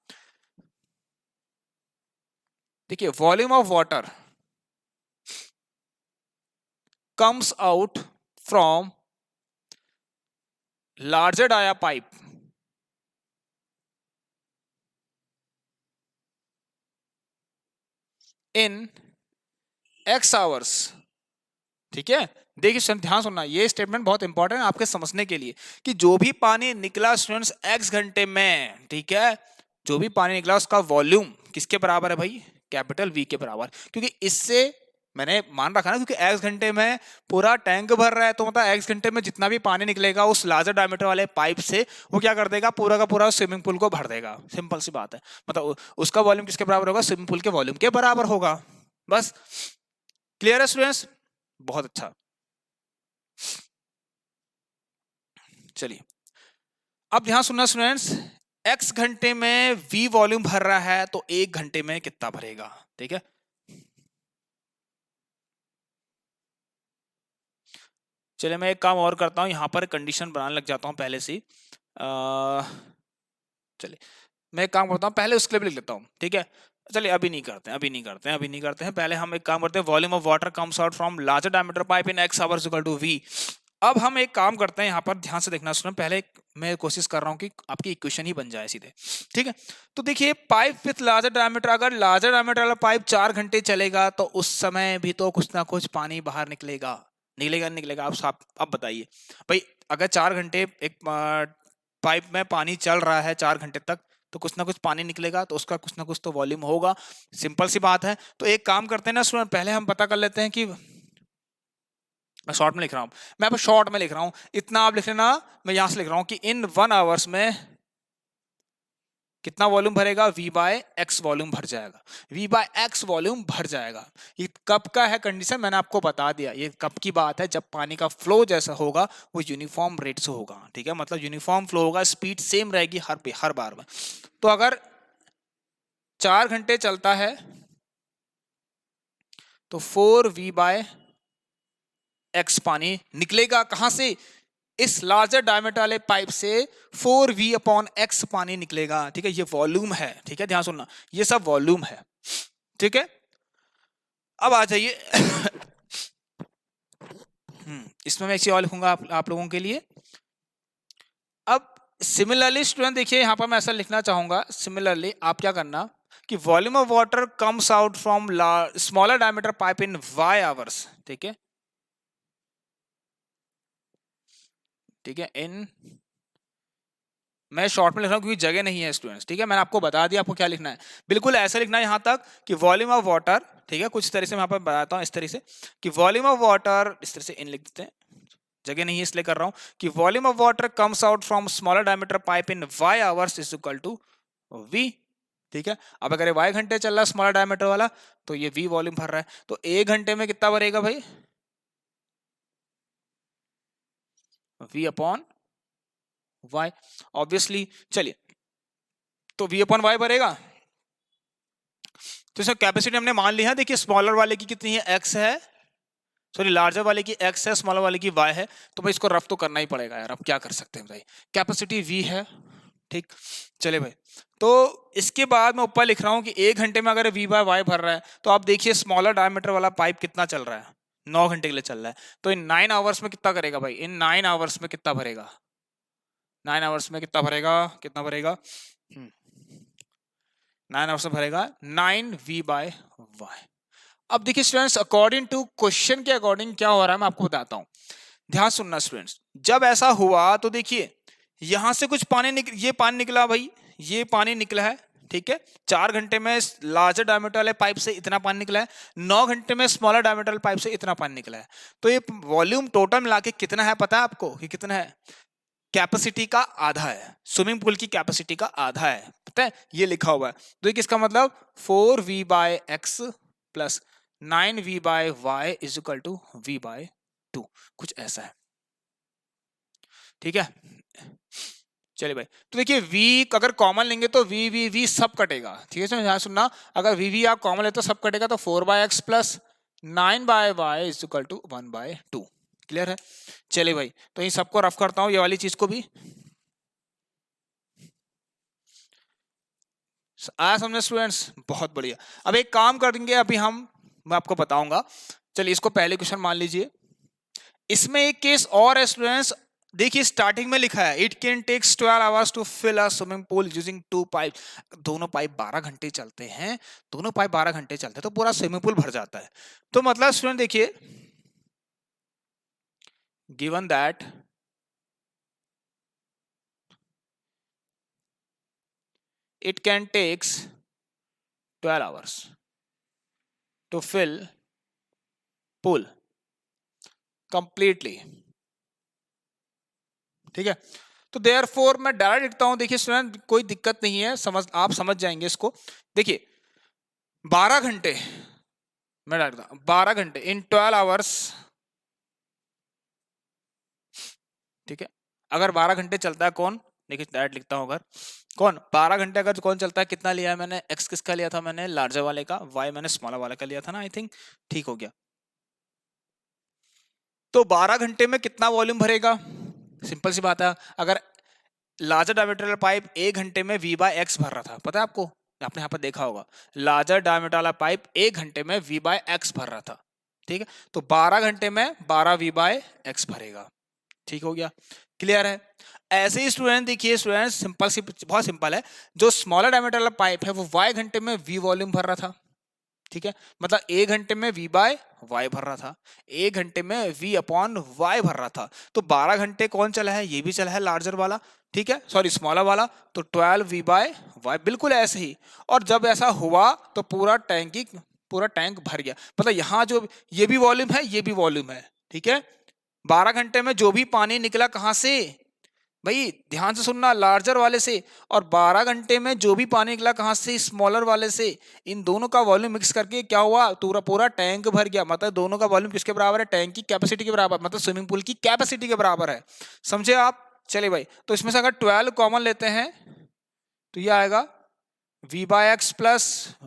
A: देखिए volume of water comes out from larger dia pipe in x hours, ठीक है। देखिए ध्यान सुनना, ये स्टेटमेंट बहुत इंपॉर्टेंट है आपके समझने के लिए कि जो भी पानी निकला स्टूडेंट्स x घंटे में, ठीक है, जो भी पानी निकला उसका वॉल्यूम किसके बराबर है भाई, कैपिटल V के बराबर, क्योंकि इससे मैंने मान रखा ना, क्योंकि x घंटे में पूरा टैंक भर रहा है तो मतलब x घंटे में जितना भी पानी निकलेगा उस लार्जर डायमीटर वाले पाइप से वो क्या कर देगा, पूरा का पूरा स्विमिंग पूल को भर देगा। सिंपल सी बात है, मतलब उसका वॉल्यूम किसके बराबर होगा, स्विमिंग पूल के वॉल्यूम के बराबर होगा। बस क्लियर है स्टूडेंट्स, बहुत अच्छा। चलिए अब ध्यान सुनना स्टूडेंट्स, x घंटे में v वॉल्यूम भर रहा है तो 1 घंटे में कितना भरेगा, ठीक है। चलिए मैं एक काम और करता हूं, यहां पर कंडीशन बनाने लग जाता हूं पहले से। चलिए मैं एक काम करता हूं, पहले उसके लिए भी लिख लेता हूं, ठीक है। चलिए अभी नहीं करते हैं, अभी नहीं करते हैं, पहले हम एक काम करते हैं, volume of water comes out from larger diameter pipe in x hours equal to v। अब हम एक काम करते हैं, यहाँ पर ध्यान से देखना सुनो, पहले मैं कोशिश कर रहा हूँ कि आपकी इक्वेशन ही बन जाए सीधे, ठीक है। तो देखिए पाइप विथ लार्जर डायमीटर, अगर लार्जर डायमीटर वाला पाइप 4 घंटे चलेगा तो उस समय भी तो कुछ ना कुछ पानी बाहर निकलेगा, निकलेगा। आप बताइए भाई, अगर 4 घंटे एक पाइप में पानी चल रहा है 4 घंटे तक तो कुछ ना कुछ पानी निकलेगा, तो उसका कुछ ना कुछ तो वॉल्यूम होगा, सिंपल सी बात है। तो एक काम करते हैं ना स्टूडेंट, पहले हम पता कर लेते हैं कि मैं शॉर्ट में लिख रहा हूं, मैं अब शॉर्ट में लिख रहा हूं, इतना आप लिख लेना। मैं यहां से लिख रहा हूं कि इन 1 आवर्स में कितना वॉल्यूम भरेगा, v बाय एक्स वॉल्यूम भर जाएगा, v बाय एक्स वॉल्यूम भर जाएगा। ये कब का है कंडीशन, मैंने आपको बता दिया, ये कब की बात है, जब पानी का फ्लो जैसा होगा वो यूनिफॉर्म रेट से होगा, ठीक है, मतलब यूनिफॉर्म फ्लो होगा, स्पीड सेम रहेगी हर बार में। तो अगर 4 घंटे चलता है तो 4v बाय एक्स पानी निकलेगा, कहां से, इस लार्जर डायमीटर वाले पाइप से 4v अपॉन एक्स पानी निकलेगा, ठीक है, ये वॉल्यूम है, ठीक है, ध्यान सुनना, ये सब वॉल्यूम है, ठीक है। अब आ जाइए इसमें मैं एक चीज और लिखूंगा आप लोगों के लिए। अब सिमिलरली स्टूडेंट देखिए, यहां पर मैं ऐसा लिखना चाहूंगा, सिमिलरली आप क्या करना कि volume of water comes out from smaller diameter pipe in y hours, ठीक है, ठीक है, इन, मैं शॉर्ट में लिख रहा हूं क्योंकि जगह नहीं है स्टूडेंट्स, ठीक है, मैंने आपको बता दिया आपको क्या लिखना है, बिल्कुल ऐसे लिखना है यहां तक कि वॉल्यूम ऑफ वाटर, ठीक है, कुछ तरह से मैं यहाँ पर बताता हूं इस तरह से कि वॉल्यूम ऑफ वाटर, इस तरह से इन लिख देते हैं, जगह नहीं है इसलिए कर रहा हूं कि volume of water comes out from smaller diameter pipe in y hours is equal to v, ठीक है। अब अगर y घंटे चल रहा है स्मॉलर डायमीटर वाला तो ये v वॉल्यूम भर रहा है, तो 1 घंटे में कितना भरेगा भाई, v अपॉन y, ऑब्वियसली, चलिए, तो v अपॉन y भरेगा। तो इसमें कैपेसिटी हमने मान ली है, देखिए स्मॉलर वाले की कितनी है, x है, सॉरी लार्जर वाले की x है, स्मॉलर वाले की y है, तो भाई इसको रफ तो करना ही पड़ेगा यार, अब क्या कर सकते हैं भाई, कैपेसिटी v है, ठीक, चले भाई। तो इसके बाद मैं ऊपर लिख रहा हूं कि 1 घंटे में अगर v बाय y भर रहा है तो आप देखिए स्मॉलर डायमीटर वाला पाइप कितना चल रहा है, 9 घंटे के लिए चल रहा है, तो इन 9 आवर्स में कितना करेगा भाई, इन 9 आवर्स में कितना भरेगा, 9 आवर्स में कितना भरेगा, कितना भरेगा, 9 आवर्स में भरेगा 9v बाय y। अब देखिए स्टूडेंट्स, अकॉर्डिंग टू क्वेश्चन के अकॉर्डिंग क्या हो रहा है मैं आपको बताता हूं, ध्यान सुनना स्टूडेंट्स। जब ऐसा हुआ तो देखिए यहां से कुछ पानी ये पानी निकला भाई, ये पानी निकला है, ठीक है, 4 घंटे में लार्जर डायमीटर वाले पाइप से इतना पानी निकला है, 9 घंटे में स्मॉलर डायमीटर वाले पाइप से इतना पानी निकला है, तो ये वॉल्यूम टोटल मिला के कितना है पता है आपको कि कितना है, कैपेसिटी का आधा है, स्विमिंग पूल की कैपेसिटी का आधा है, पता है, ये लिखा हुआ है। तो ये किसका मतलब 4v by x plus 9v by y is equal to v by 2, कुछ ऐसा है, ठीक है। चलिए भाई, तो देखिए v अगर कॉमन लेंगे तो v सब कटेगा, ठीक है, ध्यान सुनना, अगर v आप कॉमन लेते तो सब कटेगा, तो 4 by x plus 9 by y is equal to 1 by 2, clear है। चलिए भाई, तो इन सबको रफ करता हूं, ये वाली चीज को भी आया समझे स्टूडेंट्स, बहुत बढ़िया। अब एक काम करेंगे अभी हम, मैं आपको बताऊंगा, चलिए इसको पहले क्वेश्चन मान लीजिए, इसमें एक केस और है स्टूडेंट्स, देखिए स्टार्टिंग में लिखा है it can takes 12 hours to fill a swimming pool using 2 pipe, दोनों पाइप 12 घंटे चलते हैं, दोनों पाइप 12 घंटे चलते हैं तो पूरा स्विमिंग पूल भर जाता है। तो मतलब स्टूडेंट देखिए, given that it can takes 12 hours to fill pool completely, ठीक है। तो therefore मैं डायरेक्ट लिखता हूं, देखिए स्टूडेंट कोई दिक्कत नहीं है, आप समझ जाएंगे इसको, देखिए 12 घंटे, मैं डायरेक्ट लिखता हूं 12 घंटे इन 12 आवर्स, ठीक है, अगर 12 घंटे चलता है कौन, देखिए डायरेक्ट लिखता हूं, अगर कौन 12 घंटे अगर कौन चलता है, कितना लिया है मैंने, x किसका लिया था मैंने, लार्जर वाले का, y मैंने स्मॉलर वाले का लिया था ना, आई थिंक ठीक हो गया। तो 12 घंटे में कितना वॉल्यूम भरेगा, सिंपल सी बात है, अगर लार्जर डायमीटर पाइप 1 घंटे में v बाय एक्स भर रहा था, पता है आपको, आपने यहाँ पर देखा होगा, लार्जर डायमीटर वाला पाइप 1 घंटे में v बाय एक्स भर रहा था, ठीक है, तो 12 घंटे में 12 v बाय एक्स भरेगा, ठीक हो गया, क्लियर है। ऐसे ही स्टूडेंट देखिए, स्टूडेंट सिंपल सी, बहुत सिंपल है, जो स्मॉलर डायमीटर वाला पाइप है वो y घंटे में v वॉल्यूम भर रहा था, ठीक है, मतलब 1 घंटे में v बाय y भर रहा था, 1 घंटे में v अपॉन y भर रहा था, तो 12 घंटे कौन चला है, ये भी चला है लार्जर वाला, ठीक है, सॉरी स्मॉलर वाला, तो 12 v बाय y, बिल्कुल ऐसे ही। और जब ऐसा हुआ तो पूरा टैंक भर गया, मतलब यहाँ जो ये भी वॉल्यूम है, ये भी वॉल्यूम है, ठीक है। 12 घंटे में जो भी पानी निकला कहां से, भाई ध्यान से सुनना, लार्जर वाले से, और 12 घंटे में जो भी पानी निकला कहां से, स्मॉलर वाले से। इन दोनों का वॉल्यूम मिक्स करके क्या हुआ, पूरा पूरा टैंक भर गया। मतलब दोनों का वॉल्यूम किसके बराबर है, टैंक की कैपेसिटी के बराबर, मतलब स्विमिंग पूल की कैपेसिटी के बराबर है। समझे आप। चलिए भाई, तो इसमें से अगर 12 कॉमन लेते हैं तो ये आएगा v by x plus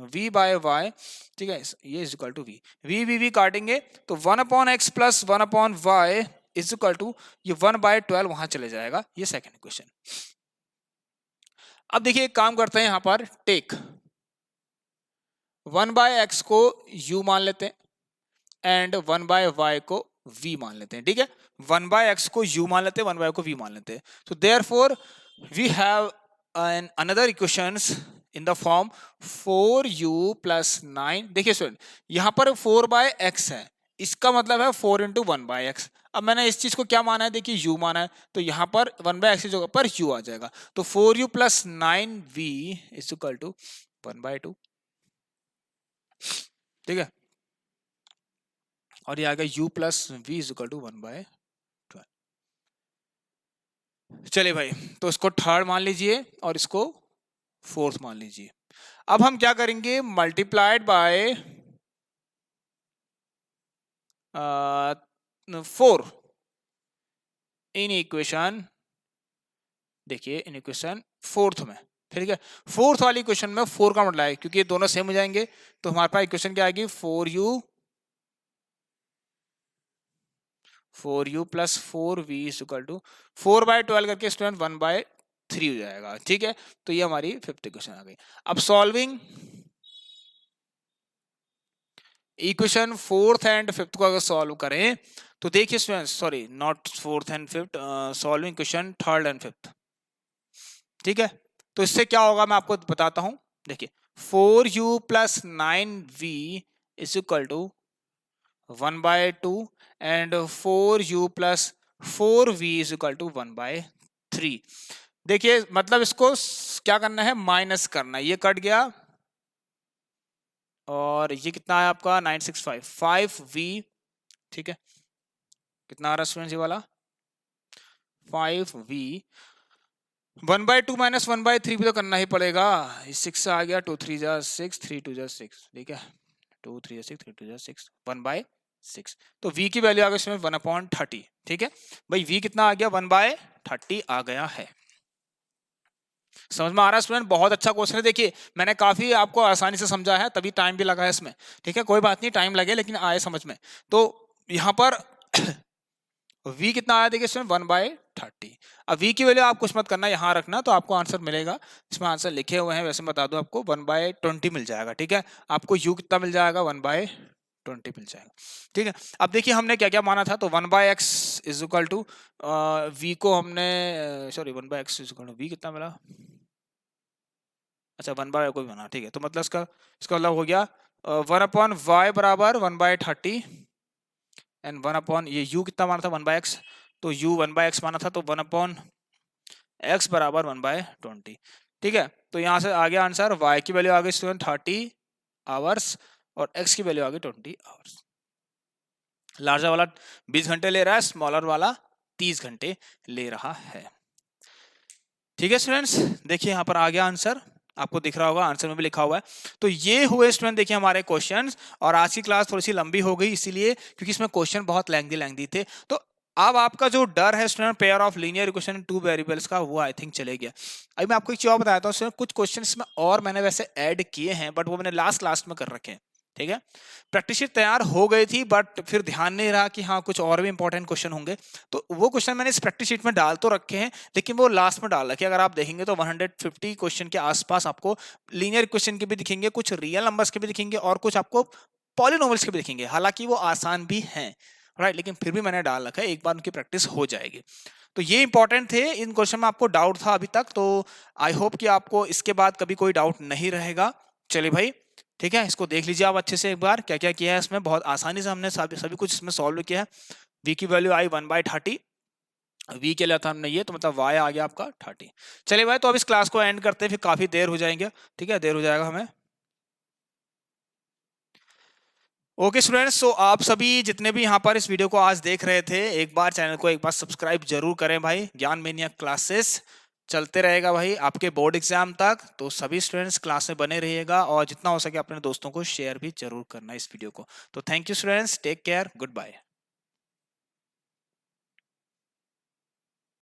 A: v by y, ठीक है, ये इज इक्वल टू v काटेंगे तो 1/x plus 1/y is equal to ये 1/12 वहां चले जाएगा। ये सेकंड क्वेश्चन। अब देखिए एक काम करते हैं, यहां पर टेक 1/x को u मान लेते हैं एंड 1/y को v मान लेते हैं, ठीक है। 1/x को u मान लेते हैं, 1/y को v मान लेते हैं। तो therefore we have an another equations in the form 4u plus 9। देखिए स्टूडेंट, यहां पर 4/x है, इसका मतलब है 4 इंटू 1/x। अब मैंने इस चीज को क्या माना है, देखिए u माना है, तो यहां पर 1/x की जगह पर u आ जाएगा। तो 4u plus 9v is equal to 1/2, ठीक है। और ये आ गया u plus v is equal to 1/12। चलिए भाई, तो इसको थर्ड मान लीजिए और इसको फोर्थ मान लीजिए। अब हम क्या करेंगे, मल्टीप्लाइड बाय 4 इन इक्वेशन, देखिए इन इक्वेशन फोर्थ में, ठीक है। फोर्थ वाली इक्वेशन में 4 का मल्टीप्लाई, क्योंकि ये दोनों सेम हो जाएंगे, तो हमारे पास इक्वेशन क्या आएगी, 4u plus 4v is equal to 4/12 करके स्टूडेंट 1/3 हो जाएगा, ठीक है। तो ये हमारी फिफ्थ इक्वेशन आ गई। अब solving equation fourth and fifth को अगर सॉल्व करें तो देखिए students, sorry not fourth and fifth, solving equation third and fifth, ठीक है। तो इससे क्या होगा मैं आपको बताता हूं। देखिए 4u plus 9v is equal to 1/2 and 4u plus 4v is equal to 1/3। देखिए मतलब इसको क्या करना है, माइनस करना है। ये कट गया और ये कितना है आपका 965 5v, ठीक है। कितना आ रहा स्टूडेंट्स ये वाला 5v। 1/2 माइनस 1/3 भी तो करना ही पड़ेगा। 6 आ गया, 2 3 जा 6, 3 2 जा 6, ठीक है। 2 3 6, 3 2 जा 6, 1/6। तो v की वैल्यू आ गई इसमें 1/30, ठीक है भाई। v कितना आ गया, 1/30 आ गया है। समझ में आ रहा है स्टूडेंट, बहुत अच्छा क्वेश्चन है। देखिए मैंने काफी आपको आसानी से समझा है, तभी टाइम भी लगा है इसमें, ठीक है। कोई बात नहीं, टाइम लगे लेकिन आए समझ में। तो यहाँ पर v कितना आया, देखिए स्टूडेंट 1/30। अब v की वैल्यू आप कुछ मत करना, यहाँ रखना तो आपको आंसर मिलेगा। इसमें आंसर लिखे हुए हैं, वैसे बता दूं आपको 1/20 मिल जाएगा, ठीक है। आपको u कितना मिल जाएगा, 1/20 मिल जाएगा, ठीक है। अब देखिए हमने क्या क्या माना था, तो 1/x is equal to v को हमने, sorry 1/x is equal to v कितना मिला, अच्छा 1/y को भी बना, ठीक है। तो मतलब इसका मतलब हो गया 1/y बराबर 1/30 एंड 1 ये u कितना माना था 1/x, तो u 1/x माना था, तो 1/x बराबर 1/20, ठीक है। तो यहाँ से आ गया आंसर, y की वैल्यू आ गई स्टूडेंट 30 आवर्स और x की वैल्यू आ गई 20 आवर्स। लार्जर वाला 20 घंटे ले रहा है, स्मॉलर वाला 30 घंटे ले रहा है, ठीक है स्टूडेंट्स। देखिए यहाँ पर आ गया आंसर, आपको दिख रहा होगा, आंसर में भी लिखा हुआ है। तो ये हुए स्टूडेंट देखिए हमारे क्वेश्चंस, और आज की क्लास थोड़ी सी लंबी हो गई इसीलिए, क्योंकि इसमें क्वेश्चन बहुत लेंथी थे। तो अब आपका जो डर है student pair of linear equation 2 variables का, वो आई थिंक चले गया। अभी मैं आपको एक चीज और बताता हूँ, कुछ क्वेश्चन इसमें और मैंने वैसे ऐड किए हैं, बट वो मैंने लास्ट क्लास में कर रखे हैं, ठीक है। प्रैक्टिस शीट तैयार हो गई थी, बट फिर ध्यान नहीं रहा कि हाँ कुछ और भी इंपॉर्टेंट क्वेश्चन होंगे, तो वो क्वेश्चन मैंने इस प्रैक्टिस शीट में डाल तो रखे हैं, लेकिन वो लास्ट में डाल रखे। अगर आप देखेंगे तो 150 क्वेश्चन के आसपास आपको लीनियर क्वेश्चन के भी दिखेंगे, कुछ रियल नंबर्स के भी दिखेंगे, और कुछ आपको पॉलिनोमियल्स के भी दिखेंगे। हालांकि वो आसान भी हैं, राइट, लेकिन फिर भी मैंने डाल रखा है, एक बार उनकी प्रैक्टिस हो जाएगी। तो ये इंपॉर्टेंट थे, इन क्वेश्चन में आपको डाउट था अभी तक, तो आई होप कि आपको इसके बाद कभी कोई डाउट नहीं रहेगा। चलिए भाई, ठीक है, इसको देख लीजिए आप अच्छे से एक बार, क्या क्या किया है इसमें। बहुत आसानी से हमने सभी कुछ इसमें सॉल्व किया है। v की वैल्यू आई 1/30, v के लिए था हमने ये, तो मतलब y आ गया आपका 30। चलिए भाई, तो अब इस क्लास को एंड करते हैं, फिर काफी देर हो जाएंगे, ठीक है, देर हो जाएगा हमें। ओके स्टूडेंट्स, तो आप सभी जितने भी यहाँ पर इस वीडियो को आज देख रहे थे, एक बार चैनल को एक बार सब्सक्राइब जरूर करें भाई। ज्ञान मेनिया क्लासेस चलते रहेगा भाई आपके बोर्ड एग्जाम तक, तो सभी स्टूडेंट्स क्लास में बने रहिएगा और जितना हो सके अपने दोस्तों को शेयर भी जरूर करना इस वीडियो को। तो thank you students, take care, good bye.